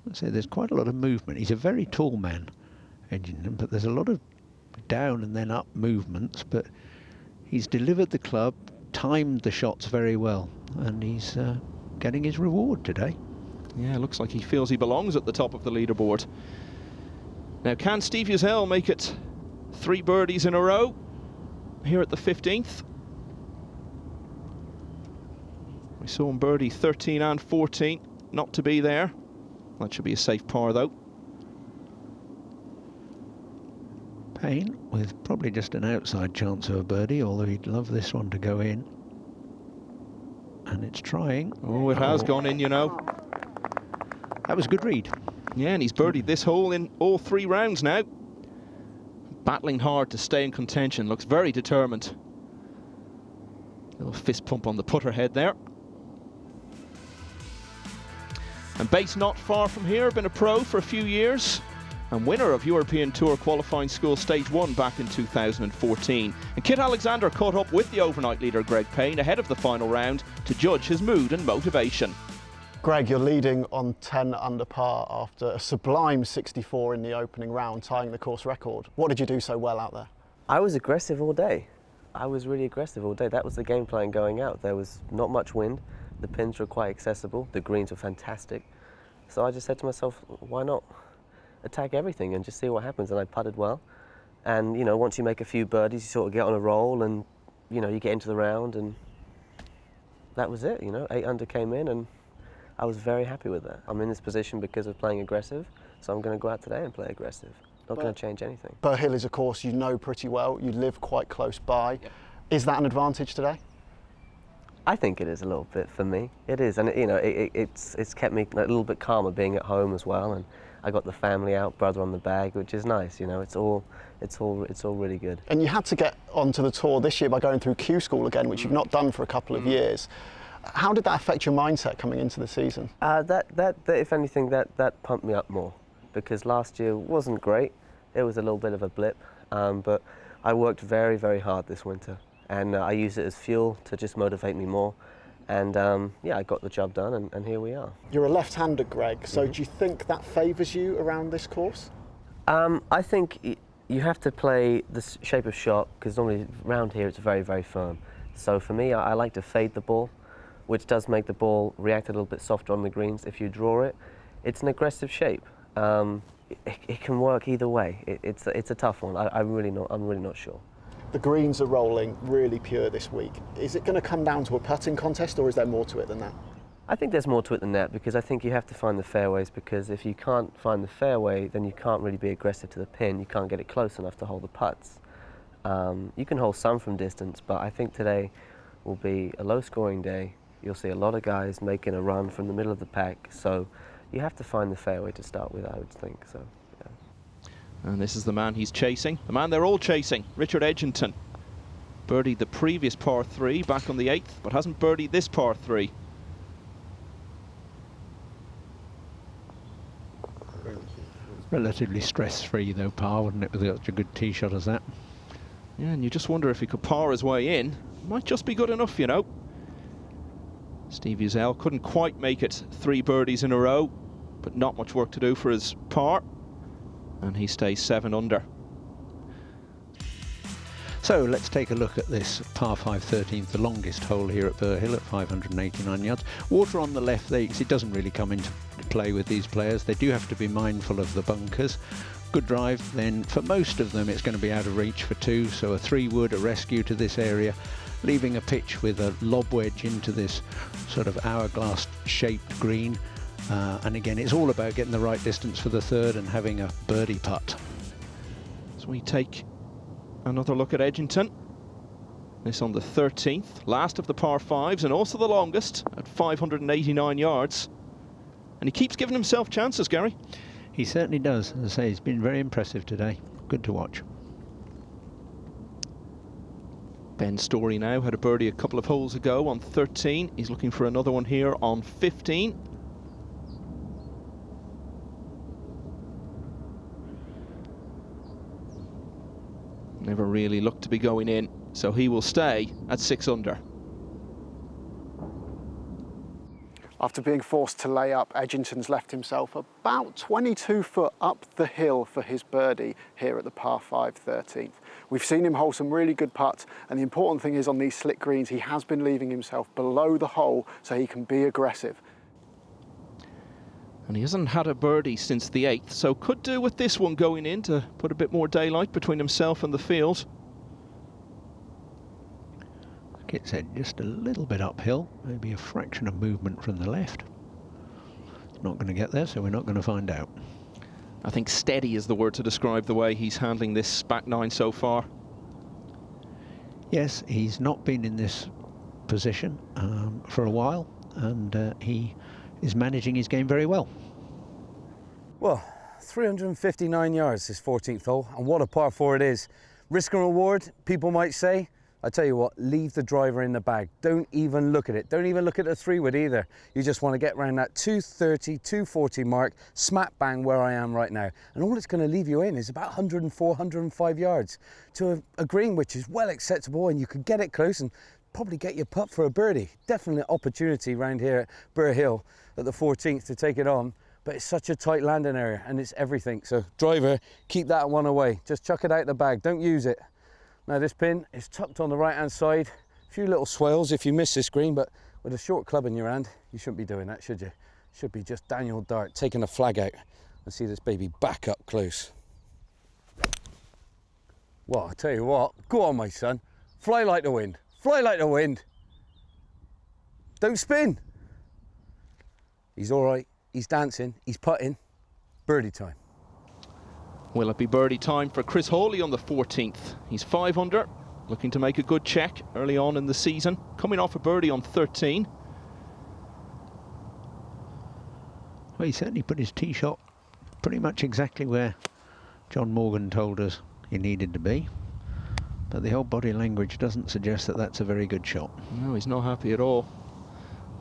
I'd say there's quite a lot of movement. He's a very tall man, Edgington, but there's a lot of down and then up movements, but he's delivered the club, timed the shots very well, and he's getting his reward today. Yeah, looks like he feels he belongs at the top of the leaderboard. Now, can Steve Uzzell make it 3 birdies in a row here at the 15th? We saw him birdie 13 and 14, not to be there. That should be a safe par, though. Payne with probably just an outside chance of a birdie, although he'd love this one to go in. And it's trying. Oh, it has gone in, you know. That was a good read. Yeah, and he's birdied this hole in all 3 rounds now. Battling hard to stay in contention, looks very determined. Little fist pump on the putter head there. And Bates not far from here, been a pro for a few years and winner of European Tour Qualifying School Stage 1 back in 2014. And Kit Alexander caught up with the overnight leader Greg Payne ahead of the final round to judge his mood and motivation. Greg, you're leading on 10 under par after a sublime 64 in the opening round, tying the course record. What did you do so well out there? I was aggressive all day. I was really aggressive all day. That was the game plan going out. There was not much wind. The pins were quite accessible. The greens were fantastic. So I just said to myself, why not attack everything and just see what happens? And I putted well. And, you know, once you make a few birdies, you sort of get on a roll and, you know, you get into the round, and that was it, you know. 8 under came in, and I was very happy with that. I'm in this position because of playing aggressive, so I'm going to go out today and play aggressive. Not going to change anything. Burhill is a course you know pretty well. You live quite close by. Yep. Is that an advantage today? I think it is a little bit for me. It is, and you know, it's kept me a little bit calmer being at home as well. And I got the family out, brother on the bag, which is nice. You know, it's all really good. And you had to get onto the tour this year by going through Q School again, which you've not done for a couple of years. How did that affect your mindset coming into the season? That if anything, that pumped me up more, because last year wasn't great. It was a little bit of a blip, but I worked very, very hard this winter. And I use it as fuel to just motivate me more. And yeah, I got the job done, and here we are. You're a left-hander, Greg, so do you think that favours you around this course? I think you have to play the shape of shot, because normally around here it's very, very firm. So for me, I like to fade the ball, which does make the ball react a little bit softer on the greens. If you draw it, it's an aggressive shape. It can work either way. It's a tough one. I'm really not sure. The greens are rolling really pure this week. Is it going to come down to a putting contest, or is there more to it than that? I think there's more to it than that, because I think you have to find the fairways, because if you can't find the fairway, then you can't really be aggressive to the pin. You can't get it close enough to hold the putts. You can hold some from distance, but I think today will be a low-scoring day. You'll see a lot of guys making a run from the middle of the pack, so you have to find the fairway to start with, I would think. So. And this is the man he's chasing, the man they're all chasing, Richard Edgington. Birdied the previous par 3 back on the 8th, but hasn't birdied this par 3. Relatively stress-free though, par, wouldn't it, with such a good tee shot as that? Yeah, and you just wonder if he could par his way in. Might just be good enough, you know. Steve Uzzell couldn't quite make it 3 birdies in a row, but not much work to do for his par. And he stays 7 under. So let's take a look at this par 5 13th, the longest hole here at Burhill at 589 yards. Water on the left there, it doesn't really come into play with these players. They do have to be mindful of the bunkers. Good drive, then for most of them it's going to be out of reach for 2, so a 3-wood, a rescue to this area, leaving a pitch with a lob wedge into this sort of hourglass shaped green. And again, it's all about getting the right distance for the 3rd and having a birdie putt. So we take another look at Edgington. This on the 13th, last of the par 5s and also the longest at 589 yards. And he keeps giving himself chances, Gary. He certainly does. As I say, he's been very impressive today. Good to watch. Ben Story now had a birdie a couple of holes ago on 13. He's looking for another one here on 15. Never really looked to be going in, so he will stay at 6 under. After being forced to lay up, Edgington's left himself about 22 foot up the hill for his birdie here at the par 5 13th. We've seen him hole some really good putts, and the important thing is on these slick greens, he has been leaving himself below the hole so he can be aggressive. And he hasn't had a birdie since the 8th, so could do with this one going in to put a bit more daylight between himself and the field. It's head just a little bit uphill, maybe a fraction of movement from the left. It's not going to get there, so we're not going to find out. I think steady is the word to describe the way he's handling this back nine so far. Yes, he's not been in this position for a while, and he is managing his game very well. Well, 359 yards this 14th hole, and what a par 4 it is. Risk and reward, people might say. I tell you what, leave the driver in the bag. Don't even look at it. Don't even look at the 3-wood either. You just want to get around that 230, 240 mark, smack bang where I am right now. And all it's going to leave you in is about 104, 105 yards to a green which is well acceptable, and you could get it close and probably get your putt for a birdie. Definitely an opportunity round here at Burhill at the 14th to take it on. But it's such a tight landing area and it's everything. So driver, keep that one away. Just chuck it out the bag. Don't use it. Now this pin is tucked on the right hand side. A few little swales if you miss this green, but with a short club in your hand, you shouldn't be doing that, should you? Should be just Daniel Dart taking a flag out and see this baby back up close. Well, I tell you what, go on my son, fly like the wind, fly like the wind. Don't spin. He's all right, he's dancing, he's putting. Birdie time. Will it be birdie time for Chris Hawley on the 14th? He's 5 under, looking to make a good check early on in the season, coming off a birdie on 13. Well, he certainly put his tee shot pretty much exactly where John Morgan told us he needed to be. But the whole body language doesn't suggest that that's a very good shot. No, he's not happy at all.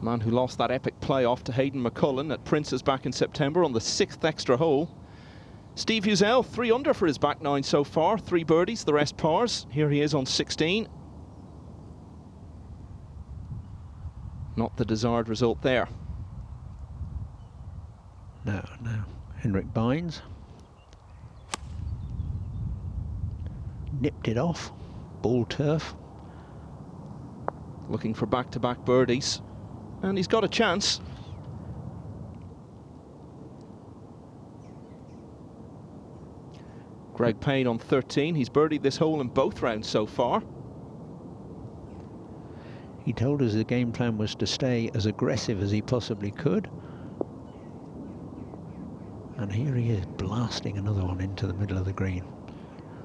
Man who lost that epic playoff to Hayden McCullen at Prince's back in September on the 6th extra hole. Steve Uzel, 3 under for his back nine so far, 3 birdies, the rest pars. Here he is on 16. Not the desired result there. No. Henrik Bynes nipped it off, ball turf. Looking for back-to-back birdies, and he's got a chance. Greg Payne on 13. He's birdied this hole in both rounds so far. He told us the game plan was to stay as aggressive as he possibly could. And here he is blasting another one into the middle of the green.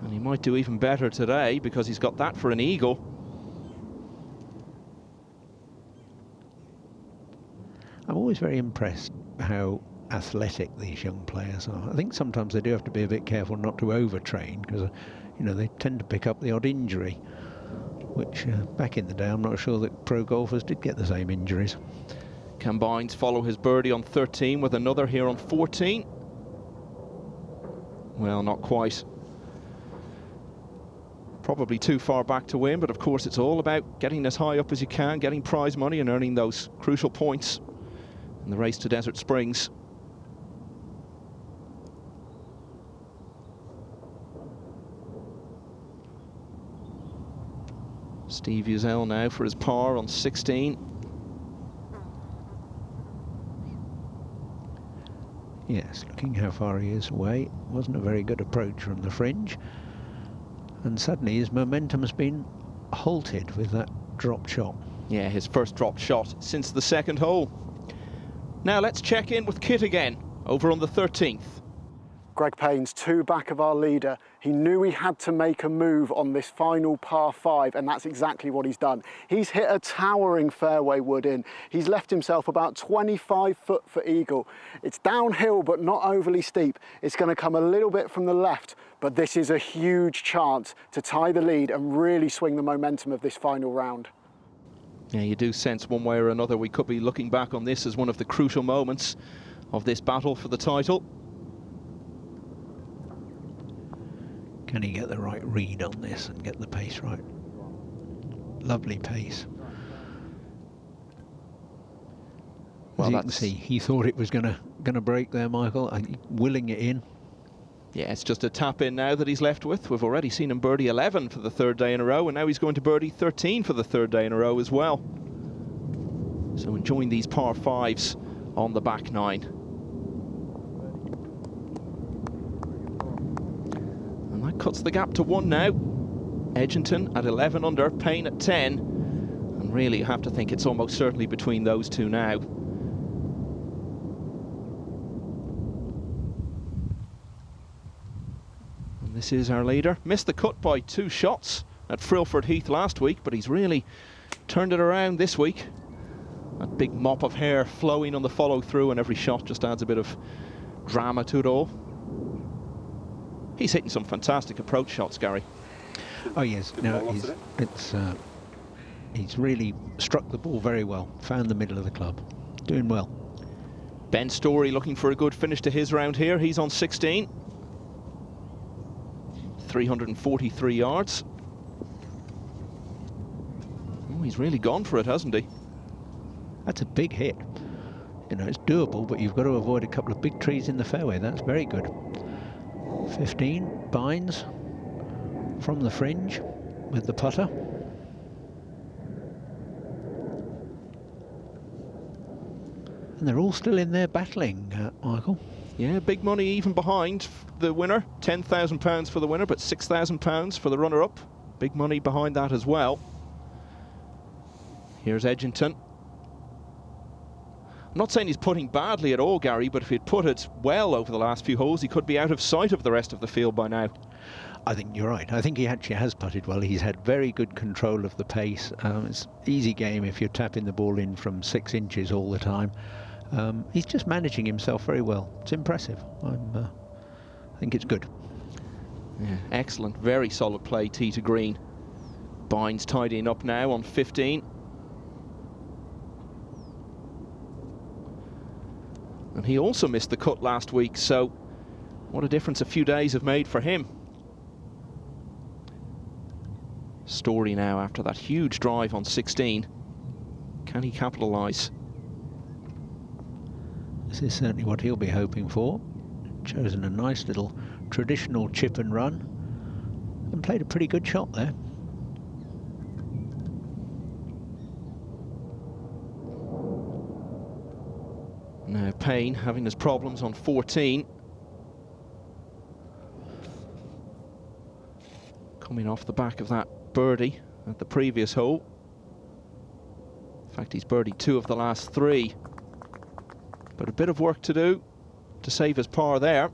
And he might do even better today because he's got that for an eagle. I'm always very impressed how athletic these young players are. I think sometimes they do have to be a bit careful not to overtrain because, you know, they tend to pick up the odd injury, which back in the day I'm not sure that pro golfers did get the same injuries. Can Bynes follow his birdie on 13 with another here on 14? Well, not quite. Probably too far back to win, but of course it's all about getting as high up as you can, getting prize money and earning those crucial points in the race to Desert Springs. Steve Uzel now for his par on 16. Yes, looking how far he is away. Wasn't a very good approach from the fringe. And suddenly his momentum has been halted with that drop shot. Yeah, his first drop shot since the 2nd hole. Now let's check in with Kit again, over on the 13th. Greg Payne's 2 back of our leader. He knew he had to make a move on this final par 5, and that's exactly what he's done. He's hit a towering fairway wood in. He's left himself about 25 foot for eagle. It's downhill, but not overly steep. It's going to come a little bit from the left, but this is a huge chance to tie the lead and really swing the momentum of this final round. Yeah, you do sense one way or another we could be looking back on this as one of the crucial moments of this battle for the title. Can he get the right read on this and get the pace right? Lovely pace. As you can see, he thought it was gonna break there, Michael, and willing it in. Yeah, it's just a tap in now that he's left with. We've already seen him birdie 11 for the 3rd day in a row, and now he's going to birdie 13 for the 3rd day in a row as well. So enjoying these par 5s on the back 9. And that cuts the gap to 1 now. Edginton at 11 under, Payne at 10. And really, you have to think it's almost certainly between those two now. This is our leader. Missed the cut by 2 shots at Frilford Heath last week, but he's really turned it around this week. That big mop of hair flowing on the follow through, and every shot just adds a bit of drama to it all. He's hitting some fantastic approach shots, Gary. Oh yes, no, he's really struck the ball very well, found the middle of the club, doing well. Ben Story looking for a good finish to his round here. He's on 16. 343 yards. Oh, he's really gone for it, hasn't he? That's a big hit. You know, it's doable, but you've got to avoid a couple of big trees in the fairway. That's very good. 15, Bynes from the fringe with the putter. And they're all still in there battling, Michael. Yeah, big money even behind the winner. £10,000 for the winner, but £6,000 for the runner-up. Big money behind that as well. Here's Edginton. I'm not saying he's putting badly at all, Gary, but if he'd put it well over the last few holes, he could be out of sight of the rest of the field by now. I think you're right. I think he actually has putted well. He's had very good control of the pace. It's an easy game if you're tapping the ball in from 6 inches all the time. He's just managing himself very well. It's impressive. I think it's good. Yeah, excellent, very solid play, tee to green. Bynes tidying up now on 15. And he also missed the cut last week, so what a difference a few days have made for him. Story now after that huge drive on 16. Can he capitalise? This is certainly what he'll be hoping for. Chosen a nice little traditional chip and run and played a pretty good shot there. Now Payne having his problems on 14. Coming off the back of that birdie at the previous hole. In fact, he's birdied 2 of the last 3. But a bit of work to do to save his par there.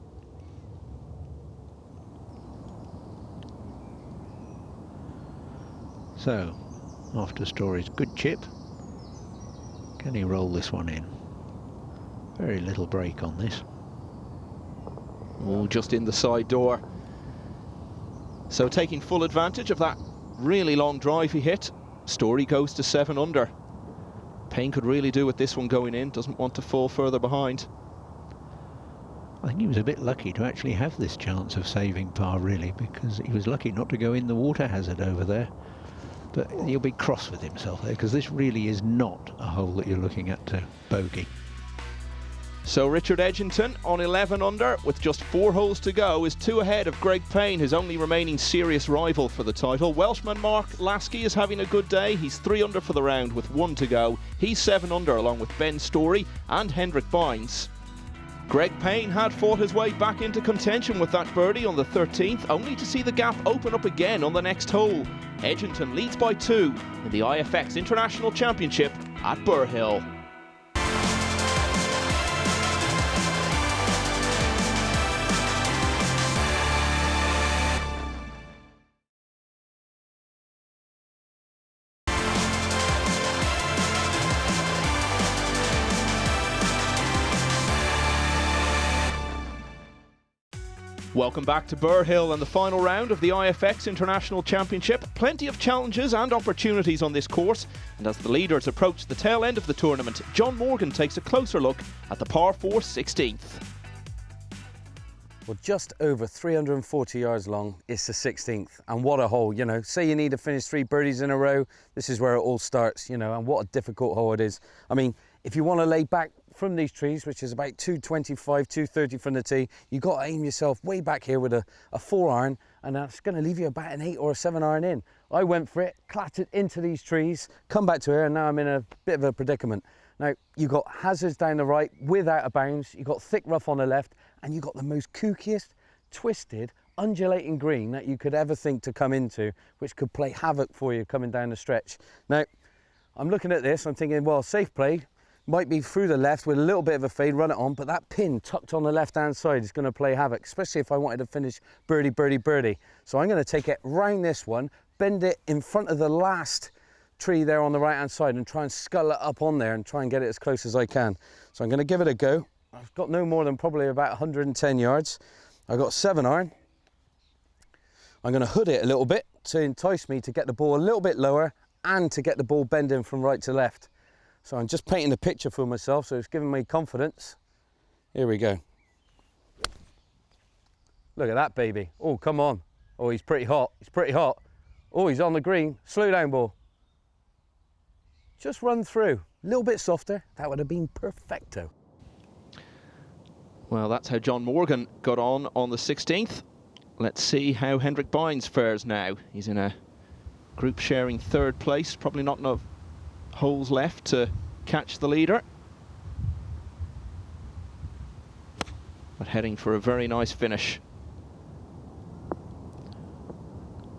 So, after Story's good chip, can he roll this one in? Very little break on this. Oh, just in the side door. So taking full advantage of that really long drive he hit, Story goes to 7 under. Payne could really do with this one going in, doesn't want to fall further behind. I think he was a bit lucky to actually have this chance of saving par, really, because he was lucky not to go in the water hazard over there. But he'll be cross with himself there, because this really is not a hole that you're looking at to bogey. So Richard Edginton on 11 under with just 4 holes to go is 2 ahead of Greg Payne, his only remaining serious rival for the title. Welshman Mark Lasky is having a good day. He's 3 under for the round with 1 to go. He's 7 under along with Ben Story and Hendrik Bynes. Greg Payne had fought his way back into contention with that birdie on the 13th, only to see the gap open up again on the next hole. Edginton leads by 2 in the IFX International Championship at Burhill. Welcome back to Burhill and the final round of the IFX International Championship. Plenty of challenges and opportunities on this course, and as the leaders approach the tail end of the tournament, John Morgan takes a closer look at the par 4 16th. Well, just over 340 yards long, it's the 16th, and what a hole, you know. Say you need to finish 3 birdies in a row, this is where it all starts, you know, and what a difficult hole it is. I mean, if you want to lay back from these trees, which is about 225, 230 from the tee, you've got to aim yourself way back here with a 4-iron, and that's going to leave you about an 8 or a 7-iron in. I went for it, clattered into these trees, come back to here, and now I'm in a bit of a predicament. Now, you've got hazards down the right without a bounds, you've got thick rough on the left, and you've got the most kookiest, twisted, undulating green that you could ever think to come into, which could play havoc for you coming down the stretch. Now, I'm looking at this, I'm thinking, well, safe play, might be through the left with a little bit of a fade, run it on, but that pin tucked on the left-hand side is going to play havoc, especially if I wanted to finish birdie, birdie, birdie. So I'm going to take it round this one, bend it in front of the last tree there on the right-hand side and try and scull it up on there and try and get it as close as I can. So I'm going to give it a go. I've got no more than probably about 110 yards. I've got 7-iron. I'm going to hood it a little bit to entice me to get the ball a little bit lower and to get the ball bending from right to left. So I'm just painting a picture for myself, so it's giving me confidence. Here we go. Look at that, baby. Oh, come on. Oh, he's pretty hot. He's pretty hot. Oh, he's on the green. Slow down, ball. Just run through. A little bit softer. That would have been perfecto. Well, that's how John Morgan got on the 16th. Let's see how Hendrik Bynes fares now. He's in a group sharing 3rd place. Probably not enough holes left to catch the leader, but heading for a very nice finish.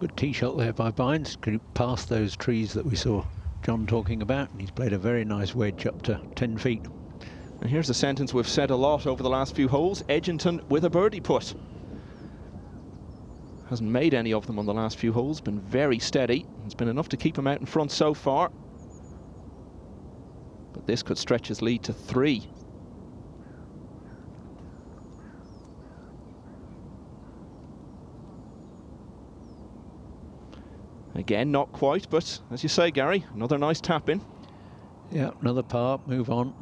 Good tee shot there by Bynes, past those trees that we saw John talking about, and he's played a very nice wedge up to 10 feet. And here's a sentence we've said a lot over the last few holes: Edginton with a birdie putt. Hasn't made any of them on the last few holes, been very steady. It's been enough to keep him out in front so far. But this could stretch his lead to 3. Again, not quite, but as you say, Gary, another nice tap in. Yeah, another par, move on.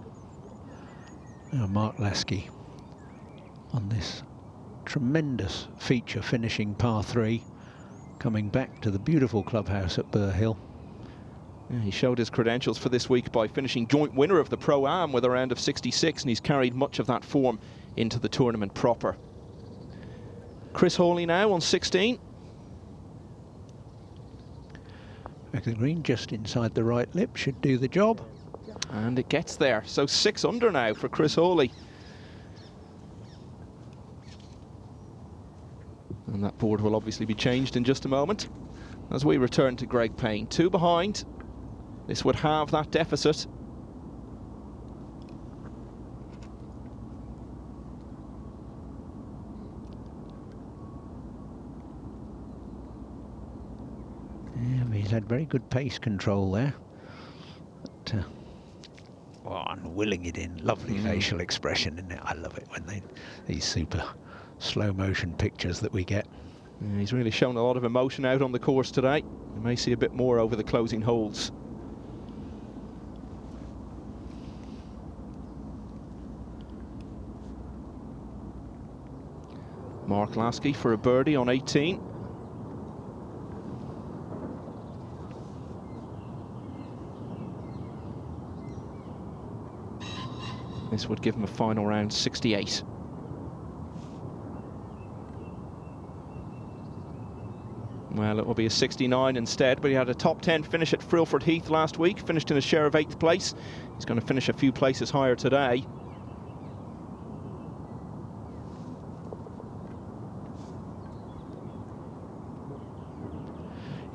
Now Mark Lasky on this tremendous feature finishing par 3, coming back to the beautiful clubhouse at Burhill. Yeah, he showed his credentials for this week by finishing joint winner of the Pro-Am with a round of 66, and he's carried much of that form into the tournament proper. Chris Hawley now on 16. Back the green just inside the right lip, should do the job. And it gets there, so 6 under now for Chris Hawley. And that board will obviously be changed in just a moment as we return to Greg Payne. 2 behind. This would have that deficit. Yeah, he's had very good pace control there. But, and willing it in. Lovely facial expression in it. I love it when these super slow motion pictures that we get. Yeah, he's really shown a lot of emotion out on the course today. You may see a bit more over the closing holes. Mark Lasky for a birdie on 18. This would give him a final round 68. Well, it will be a 69 instead, but he had a top 10 finish at Frilford Heath last week, finished in a share of 8th place. He's going to finish a few places higher today.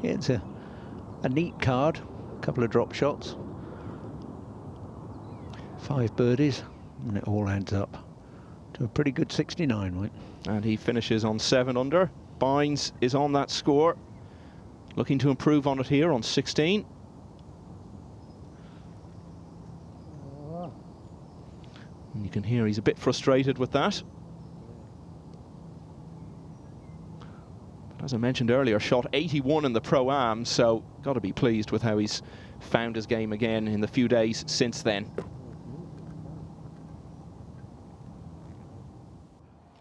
Yeah, it's a neat card, a couple of drop shots. 5 birdies, and it all adds up to a pretty good 69, right? And he finishes on 7 under. Bynes is on that score, looking to improve on it here on 16. And you can hear he's a bit frustrated with that. As I mentioned earlier, shot 81 in the Pro-Am, so got to be pleased with how he's found his game again in the few days since then.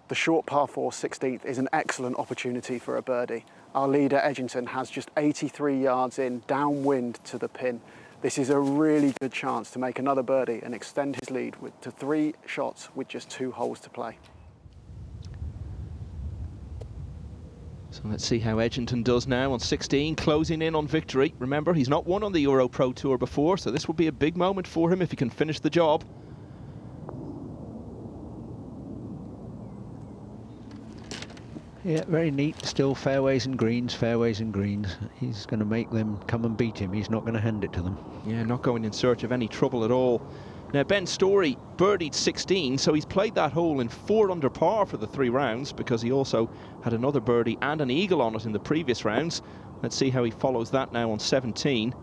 The short par 4 16th is an excellent opportunity for a birdie. Our leader, Edgington, has just 83 yards in, downwind to the pin. This is a really good chance to make another birdie and extend his lead to 3 shots with just 2 holes to play. So let's see how Edgington does now on 16, closing in on victory. Remember, he's not won on the EuroPro Tour before, so this will be a big moment for him if he can finish the job. Yeah, very neat. Still fairways and greens, fairways and greens. He's going to make them come and beat him. He's not going to hand it to them. Yeah, not going in search of any trouble at all. Now, Ben Story birdied 16, so he's played that hole in 4 under par for the 3 rounds because he also had another birdie and an eagle on it in the previous rounds. Let's see how he follows that now on 17.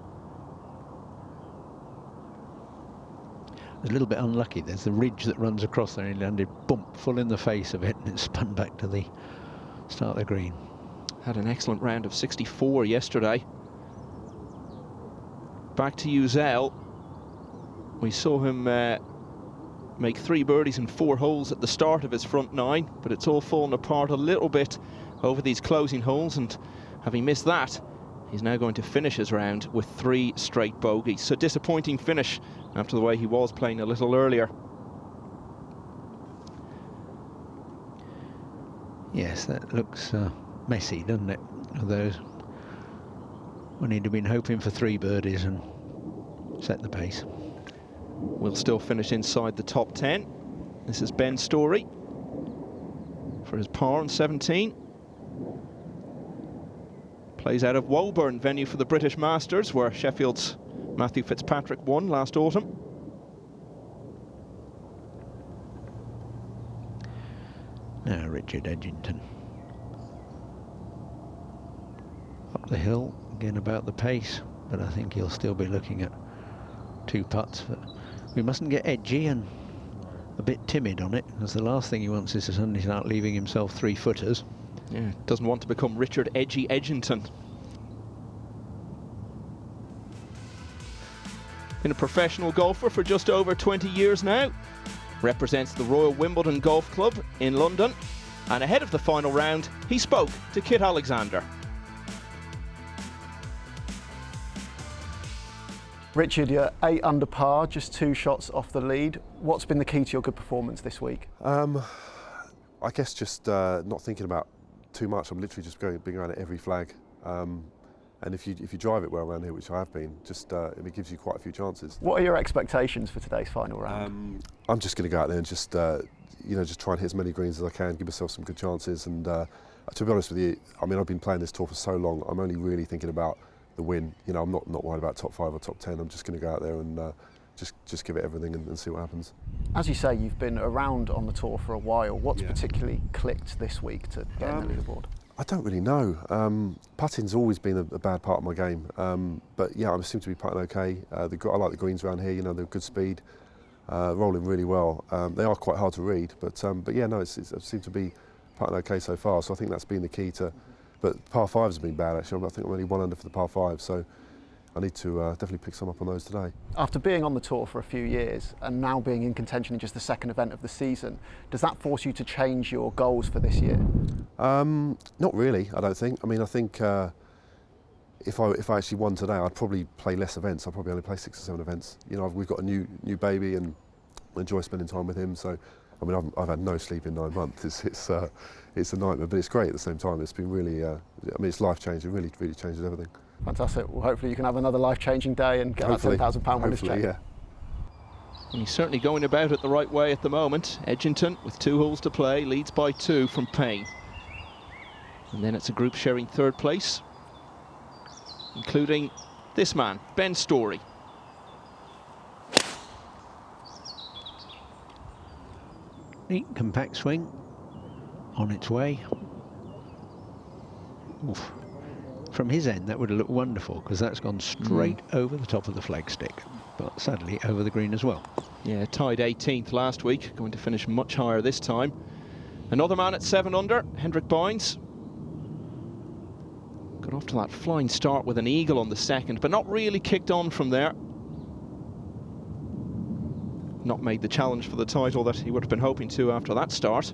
A little bit unlucky. There's the ridge that runs across there and he landed bump full in the face of it and it spun back to the start of the green. Had an excellent round of 64 yesterday. Back to Uzel. We saw him make 3 birdies and 4 holes at the start of his front 9, but it's all fallen apart a little bit over these closing holes, and having missed that, he's now going to finish his round with 3 straight bogeys. So disappointing finish after the way he was playing a little earlier. Yes, that looks messy, doesn't it? Those when he'd have been hoping for 3 birdies and set the pace. Will still finish inside the top 10. This is Ben Story for his par on 17. Plays out of Woburn, venue for the British Masters, where Sheffield's Matthew Fitzpatrick won last autumn. Now Richard Edgington. Up the hill, again about the pace, but I think he'll still be looking at 2 putts. But we mustn't get edgy and a bit timid on it, because the last thing he wants is to suddenly start leaving himself 3-footers. Yeah, doesn't want to become Richard Edgy Edgington. Been a professional golfer for just over 20 years now. Represents the Royal Wimbledon Golf Club in London. And ahead of the final round, he spoke to Kit Alexander. Richard, you're 8 under par, just 2 shots off the lead. What's been the key to your good performance this week? I guess just not thinking about too much. I'm literally just been going at every flag. And if you drive it well around here, which I have been, just it gives you quite a few chances. What are your expectations for today's final round? I'm just going to go out there and just just try and hit as many greens as I can, give myself some good chances. And to be honest with you, I mean, I've been playing this tour for so long. I'm only really thinking about the win. You know, I'm not worried about top 5 or top 10. I'm just going to go out there and just give it everything and see what happens. As you say, you've been around on the tour for a while. What's particularly clicked this week to get in the leaderboard? I don't really know. Putting's always been a bad part of my game, but yeah, I seem to be putting okay. I like the greens around here. You know, they're good speed, rolling really well. They are quite hard to read, but yeah, no, I seem to be putting okay so far. So I think that's been the key to. But par 5s have been bad actually. I think I'm only 1 under for the par 5, so I need to definitely pick some up on those today. After being on the tour for a few years and now being in contention in just the second event of the season, does that force you to change your goals for this year? Not really, I don't think. I mean, I think if I actually won today, I'd probably play less events. I'd probably only play 6 or 7 events. You know, we've got a new baby and I enjoy spending time with him. So, I mean, I've had no sleep in 9 months. It's a nightmare, but it's great at the same time. It's been really, I mean, it's life-changing. Really changes everything. Fantastic. Well, hopefully you can have another life-changing day and get that £10,000 winner's check. Yeah. And he's certainly going about it the right way at the moment. Edgington, with 2 holes to play, leads by 2 from Payne. And then it's a group sharing 3rd place, including this man, Ben Story. Neat, compact swing, on its way. Oof. From his end, that would have looked wonderful, because that's gone straight over the top of the flagstick, but sadly over the green as well. Yeah, tied 18th last week, going to finish much higher this time. Another man at 7 under, Hendrik Bynes. Got off to that flying start with an eagle on the second, but not really kicked on from there. Not made the challenge for the title that he would have been hoping to after that start.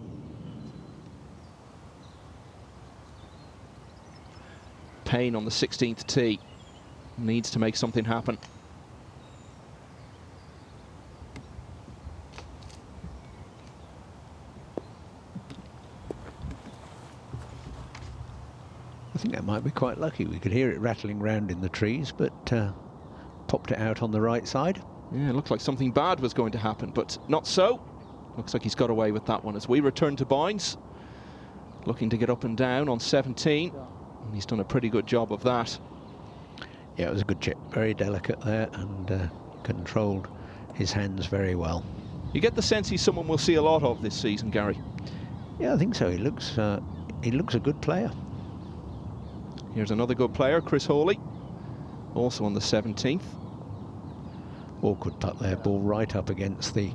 Payne on the 16th tee. Needs to make something happen. I think that might be quite lucky. We could hear it rattling round in the trees, but popped it out on the right side. Yeah, it looked like something bad was going to happen, but not so. Looks like he's got away with that one as we return to Bynes. Looking to get up and down on 17. And he's done a pretty good job of that. Yeah, it was a good chip. Very delicate there, and controlled his hands very well. You get the sense he's someone we'll see a lot of this season, Gary. Yeah, I think so. He looks a good player. Here's another good player, Chris Hawley, also on the 17th. Awkward putt there, ball right up against the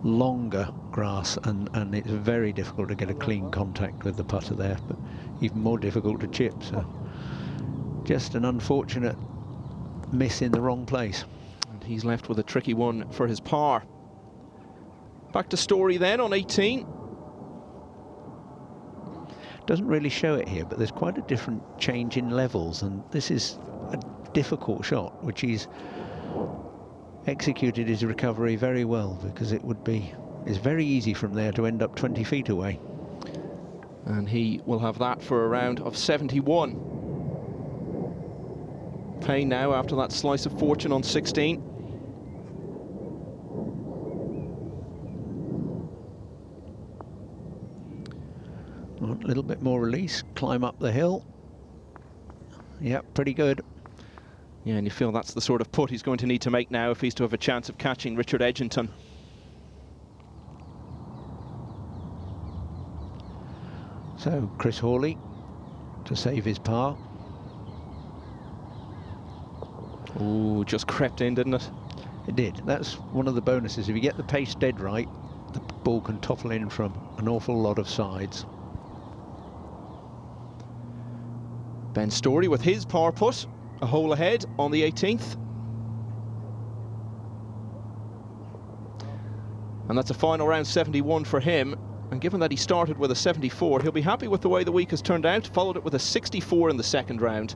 longer grass, and it's very difficult to get a clean contact with the putter there, but even more difficult to chip, so just an unfortunate miss in the wrong place. And he's left with a tricky one for his par. Back to Story then on 18. Doesn't really show it here, but there's quite a different change in levels, and this is a difficult shot, which he's executed his recovery very well, because it's very easy from there to end up 20 feet away. And he will have that for a round of 71. Payne now after that slice of fortune on 16. A little bit more release, climb up the hill. Yep, pretty good. Yeah, and you feel that's the sort of putt he's going to need to make now if he's to have a chance of catching Richard Edgington. So Chris Hawley to save his par. Ooh, just crept in, didn't it? It did. That's one of the bonuses. If you get the pace dead right, the ball can topple in from an awful lot of sides. Ben Story with his par putt, a hole ahead on the 18th. And that's a final round 71 for him. And given that he started with a 74, he'll be happy with the way the week has turned out. Followed it with a 64 in the second round.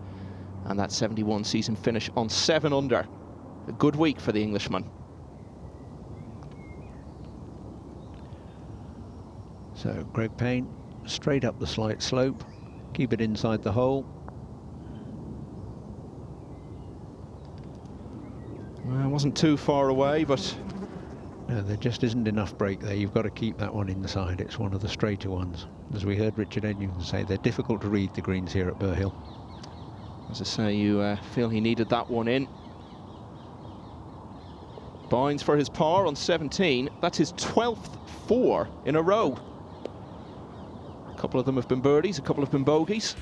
And that 71 season finish on 7 under. A good week for the Englishman. So Greg Payne, straight up the slight slope, keep it inside the hole. Well, it wasn't too far away, but no, there just isn't enough break there. You've got to keep that one inside. It's one of the straighter ones. As we heard Richard Edgington say, they're difficult to read, the greens here at Burhill. As I say, you feel he needed that one in. Bynes for his par on 17. That's his 12th 4 in a row. A couple of them have been birdies, a couple have been bogeys.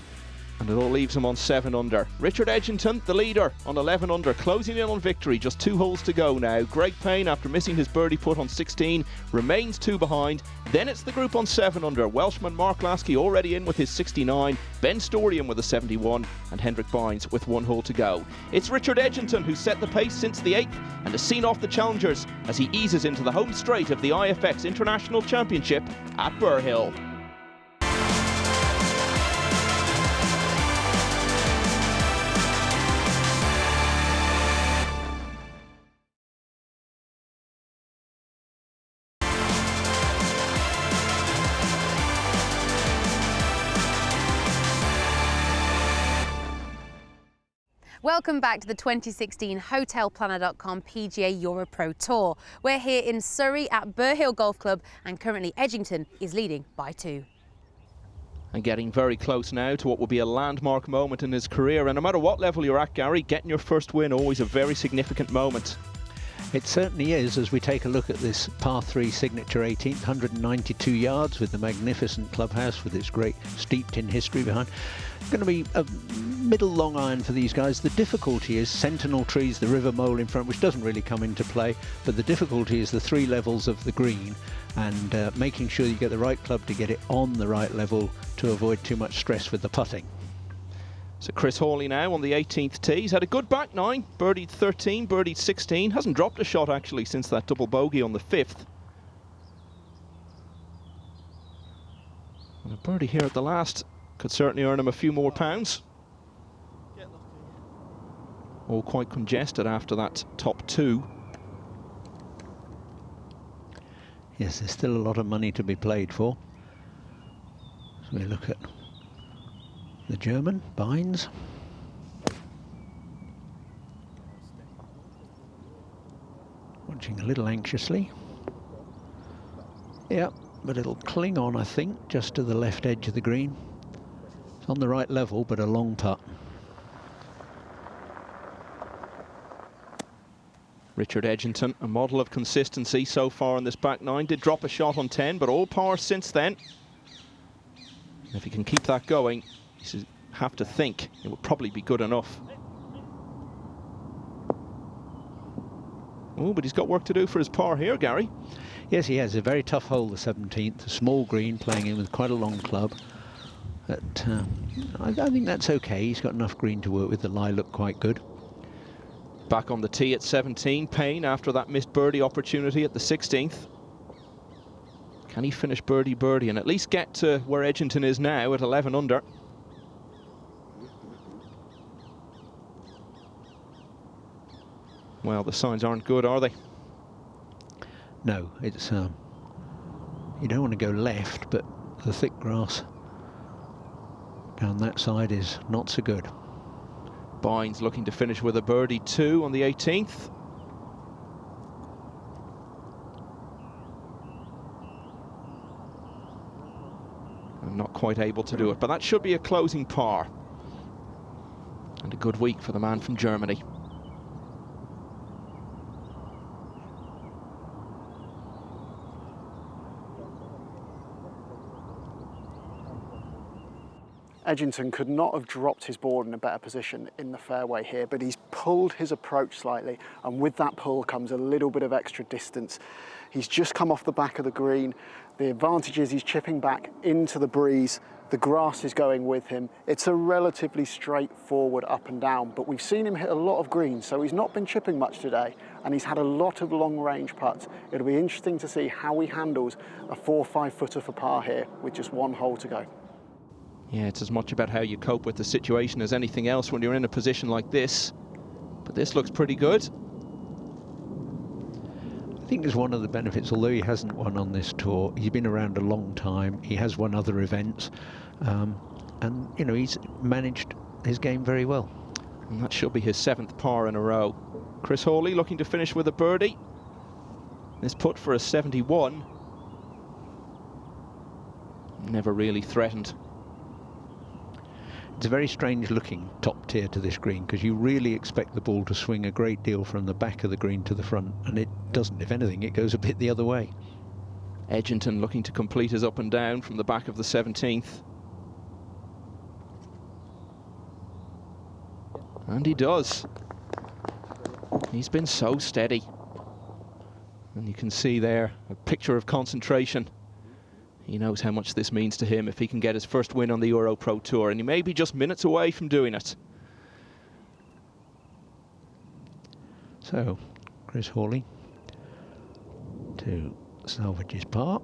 And it all leaves him on 7 under. Richard Edgington, the leader, on 11 under, closing in on victory. Just 2 holes to go now. Greg Payne, after missing his birdie putt on 16, remains 2 behind. Then it's the group on 7 under. Welshman Mark Lasky already in with his 69. Ben Story in with a 71. And Hendrik Bynes with 1 hole to go. It's Richard Edgington who's set the pace since the 8th and has seen off the challengers as he eases into the home straight of the IFX International Championship at Burhill. Welcome back to the 2016 HotelPlanner.com PGA EuroPro Tour. We're here in Surrey at Burhill Golf Club, and currently Edgington is leading by 2. And getting very close now to what will be a landmark moment in his career. And no matter what level you're at, Gary, getting your first win always a very significant moment. It certainly is, as we take a look at this par 3 signature 18th, 192 yards with the magnificent clubhouse with its great steeped in history behind. It's going to be a middle long iron for these guys. The difficulty is sentinel trees, the river mole in front, which doesn't really come into play, but the difficulty is the 3 levels of the green and making sure you get the right club to get it on the right level to avoid too much stress with the putting. So Chris Hawley now on the 18th tee. He's had a good back nine. Birdied 13, birdied 16. Hasn't dropped a shot actually since that double bogey on the 5th. And a birdie here at the last could certainly earn him a few more pounds. All quite congested after that top 2. Yes, there's still a lot of money to be played for. So we look at the German, Bynes. Watching a little anxiously. Yeah, but it'll cling on, I think, just to the left edge of the green. It's on the right level, but a long putt. Richard Edgington, a model of consistency so far in this back nine. Did drop a shot on 10, but all power since then. And if he can keep that going, you have to think it would probably be good enough. Oh, but he's got work to do for his par here, Gary. Yes, he has. A very tough hole, the 17th. A small green, playing in with quite a long club. But I think that's okay. He's got enough green to work with. The lie looked quite good. Back on the tee at 17, Payne after that missed birdie opportunity at the 16th. Can he finish birdie and at least get to where Edgington is now at 11 under? Well, the signs aren't good, are they? No, it's you don't want to go left, but the thick grass down that side is not so good. Bynes looking to finish with a birdie 2 on the 18th. And not quite able to do it, but that should be a closing par. And a good week for the man from Germany. Edgington could not have dropped his board in a better position in the fairway here, but he's pulled his approach slightly, and with that pull comes a little bit of extra distance. He's just come off the back of the green. The advantage is he's chipping back into the breeze. The grass is going with him. It's a relatively straightforward up and down, but we've seen him hit a lot of greens, so he's not been chipping much today, and he's had a lot of long-range putts. It'll be interesting to see how he handles a 4- or 5-footer for par here with just one hole to go. Yeah, it's as much about how you cope with the situation as anything else when you're in a position like this. But this looks pretty good. I think there's one of the benefits, although he hasn't won on this tour, he's been around a long time, he has won other events, and, you know, he's managed his game very well. And that should be his 7th par in a row. Chris Hawley looking to finish with a birdie. This putt for a 71. Never really threatened. It's a very strange looking top tier to this green, because you really expect the ball to swing a great deal from the back of the green to the front, and it doesn't. If anything, it goes a bit the other way. Edgington looking to complete his up and down from the back of the 17th. And he does. He's been so steady. And you can see there a picture of concentration. He knows how much this means to him if he can get his first win on the EuroPro Tour, and he may be just minutes away from doing it. So, Chris Hawley to salvage his par.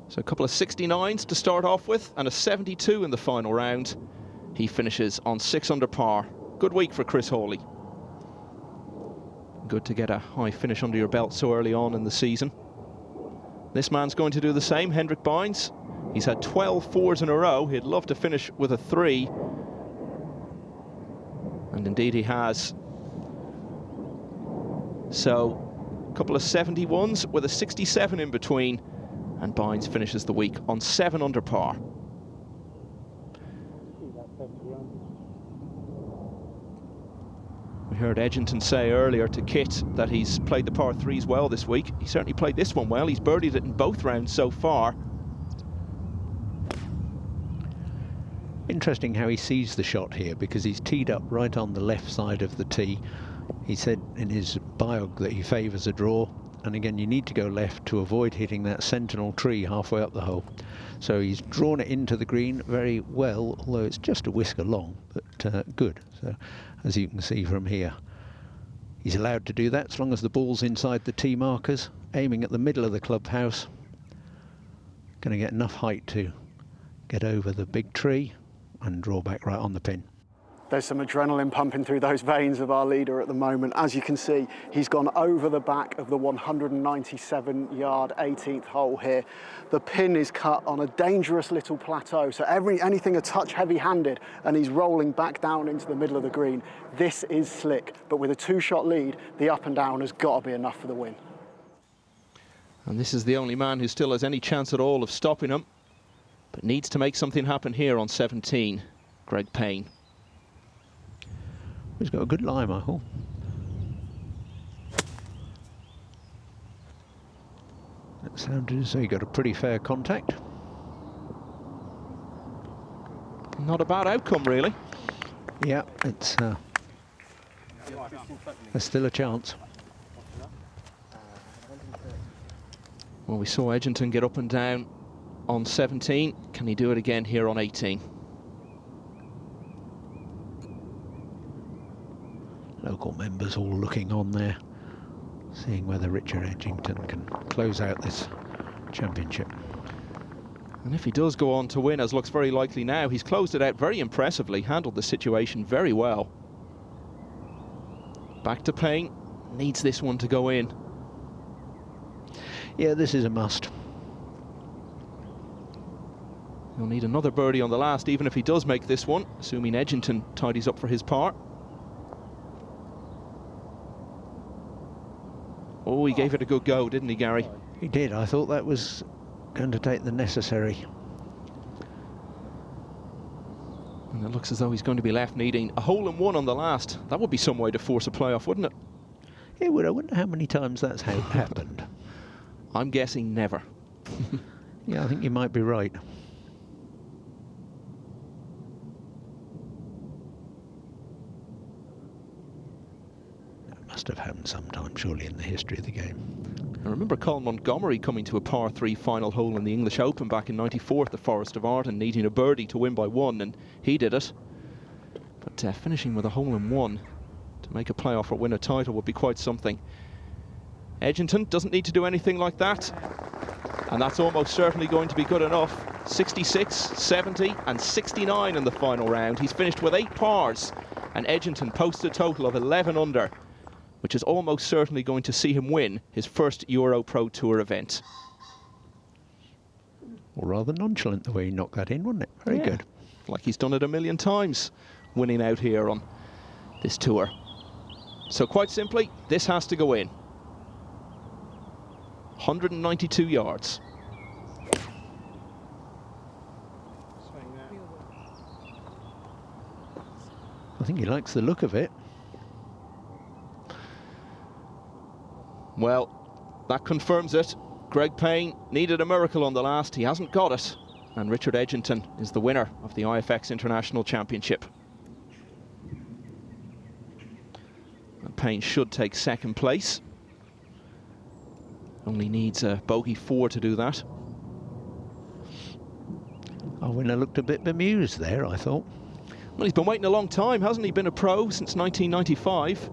So a couple of 69s to start off with, and a 72 in the final round. He finishes on 6 under par. Good week for Chris Hawley. Good to get a high finish under your belt so early on in the season. This man's going to do the same, Hendrik Bynes. He's had 12 4s in a row. He'd love to finish with a 3. And indeed he has. So, a couple of 71s with a 67 in between. And Bynes finishes the week on 7 under par. We heard Edgington say earlier to Kit that he's played the par 3s well this week. He certainly played this one well. He's birdied it in both rounds so far. Interesting how he sees the shot here, because he's teed up right on the left side of the tee. He said in his biog that he favours a draw, and again, you need to go left to avoid hitting that sentinel tree halfway up the hole. So he's drawn it into the green very well, although it's just a whisker long, but good. So, as you can see from here, he's allowed to do that as long as the ball's inside the tee markers, aiming at the middle of the clubhouse. Going to get enough height to get over the big tree and draw back right on the pin. There's some adrenaline pumping through those veins of our leader at the moment. As you can see, he's gone over the back of the 197-yard 18th hole here. The pin is cut on a dangerous little plateau, so anything a touch heavy-handed, and he's rolling back down into the middle of the green. This is slick, but with a two-shot lead, the up and down has got to be enough for the win. And this is the only man who still has any chance at all of stopping him, but needs to make something happen here on 17, Greg Payne. He's got a good lie, Michael. That sounded as though he got a pretty fair contact. Not a bad outcome, really. Yeah, it's there's still a chance. Well, we saw Edginton get up and down on 17. Can he do it again here on 18? Local members all looking on there, seeing whether Richard Edgington can close out this championship. And if he does go on to win, as looks very likely now, he's closed it out very impressively, handled the situation very well. Back to Payne, needs this one to go in. Yeah, this is a must. He'll need another birdie on the last, even if he does make this one, assuming Edginton tidies up for his par. Oh, he gave it a good go, didn't he, Gary? He did. I thought that was going to take the necessary. And it looks as though he's going to be left needing a hole-in-one on the last. That would be some way to force a playoff, wouldn't it? It would. I wonder how many times that's happened. I'm guessing never. Yeah, I think you might be right. Must have happened sometime, surely, in the history of the game. I remember Colin Montgomery coming to a par 3 final hole in the English Open back in '94 at the Forest of Arden, needing a birdie to win by 1, and he did it. But finishing with a hole-in-one to make a playoff or win a title would be quite something. Edginton doesn't need to do anything like that, and that's almost certainly going to be good enough. 66, 70 and 69 in the final round. He's finished with 8 pars, and Edginton posts a total of 11 under, which is almost certainly going to see him win his first EuroPro Tour event. Well, rather nonchalant the way he knocked that in, wasn't it? Very good. Like he's done it a million times, winning out here on this tour. So quite simply, this has to go in. 192 yards. I think he likes the look of it. Well, that confirms it. Greg Payne needed a miracle on the last. He hasn't got it. And Richard Edginton is the winner of the IFX International Championship. And Payne should take second place. Only needs a bogey 4 to do that. Our winner looked a bit bemused there, I thought. Well, he's been waiting a long time, hasn't he? Been a pro since 1995.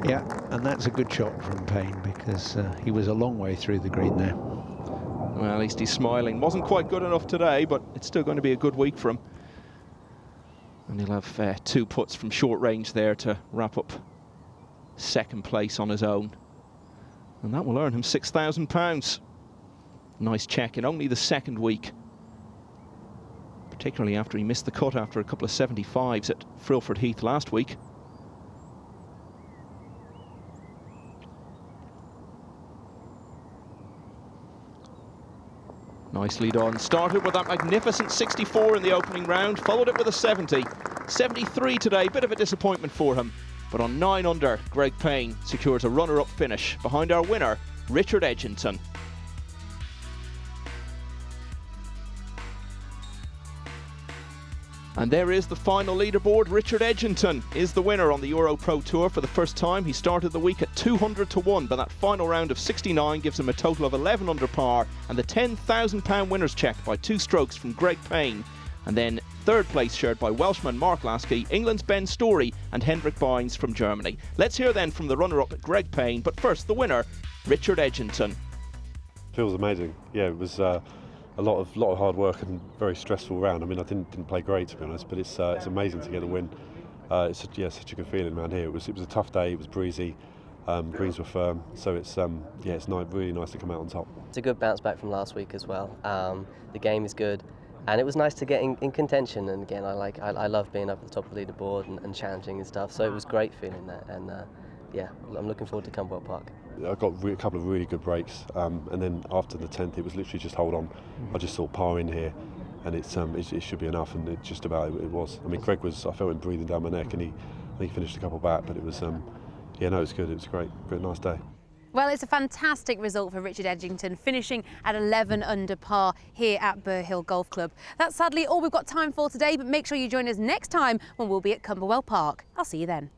Yeah, and that's a good shot from Payne, because he was a long way through the green there. Well, at least he's smiling. Wasn't quite good enough today, but it's still going to be a good week for him. And he'll have 2 putts from short range there to wrap up second place on his own. And that will earn him £6,000. Nice check in only the second week. Particularly after he missed the cut after a couple of 75s at Frilford Heath last week. Nicely done. Started with that magnificent 64 in the opening round, followed it with a 70. 73 today, bit of a disappointment for him. But on 9 under, Greg Payne secures a runner-up finish behind our winner, Richard Edginton. And there is the final leaderboard. Richard Edgington is the winner on the EuroPro Tour for the first time. He started the week at 200 to 1, but that final round of 69 gives him a total of 11 under par and the £10,000 winner's cheque by 2 strokes from Greg Payne. And then third place shared by Welshman Mark Lasky, England's Ben Story and Hendrik Bynes from Germany. Let's hear then from the runner-up Greg Payne, but first the winner, Richard Edgington. Feels amazing. Yeah, it was a lot of hard work and very stressful round. I mean, I didn't play great, to be honest, but it's amazing to get a win. It's such a good feeling around here. It was a tough day. It was breezy. Greens were firm, so it's really nice to come out on top. It's a good bounce back from last week as well. The game is good, and it was nice to get in contention. And again, I love being up at the top of the leaderboard and challenging and stuff. So it was great feeling that, and yeah, I'm looking forward to Camberwell Park. I got a couple of really good breaks, and then after the 10th, it was literally just hold on. I just thought par in here, and it should be enough, and it just about it was. I mean, Greg I felt him breathing down my neck, and he finished a couple back, but it was yeah, no, it was good. It was great, nice day. Well, it's a fantastic result for Richard Edgington, finishing at 11 under par here at Burhill Golf Club. That's sadly all we've got time for today, but make sure you join us next time when we'll be at Camberwell Park. I'll see you then.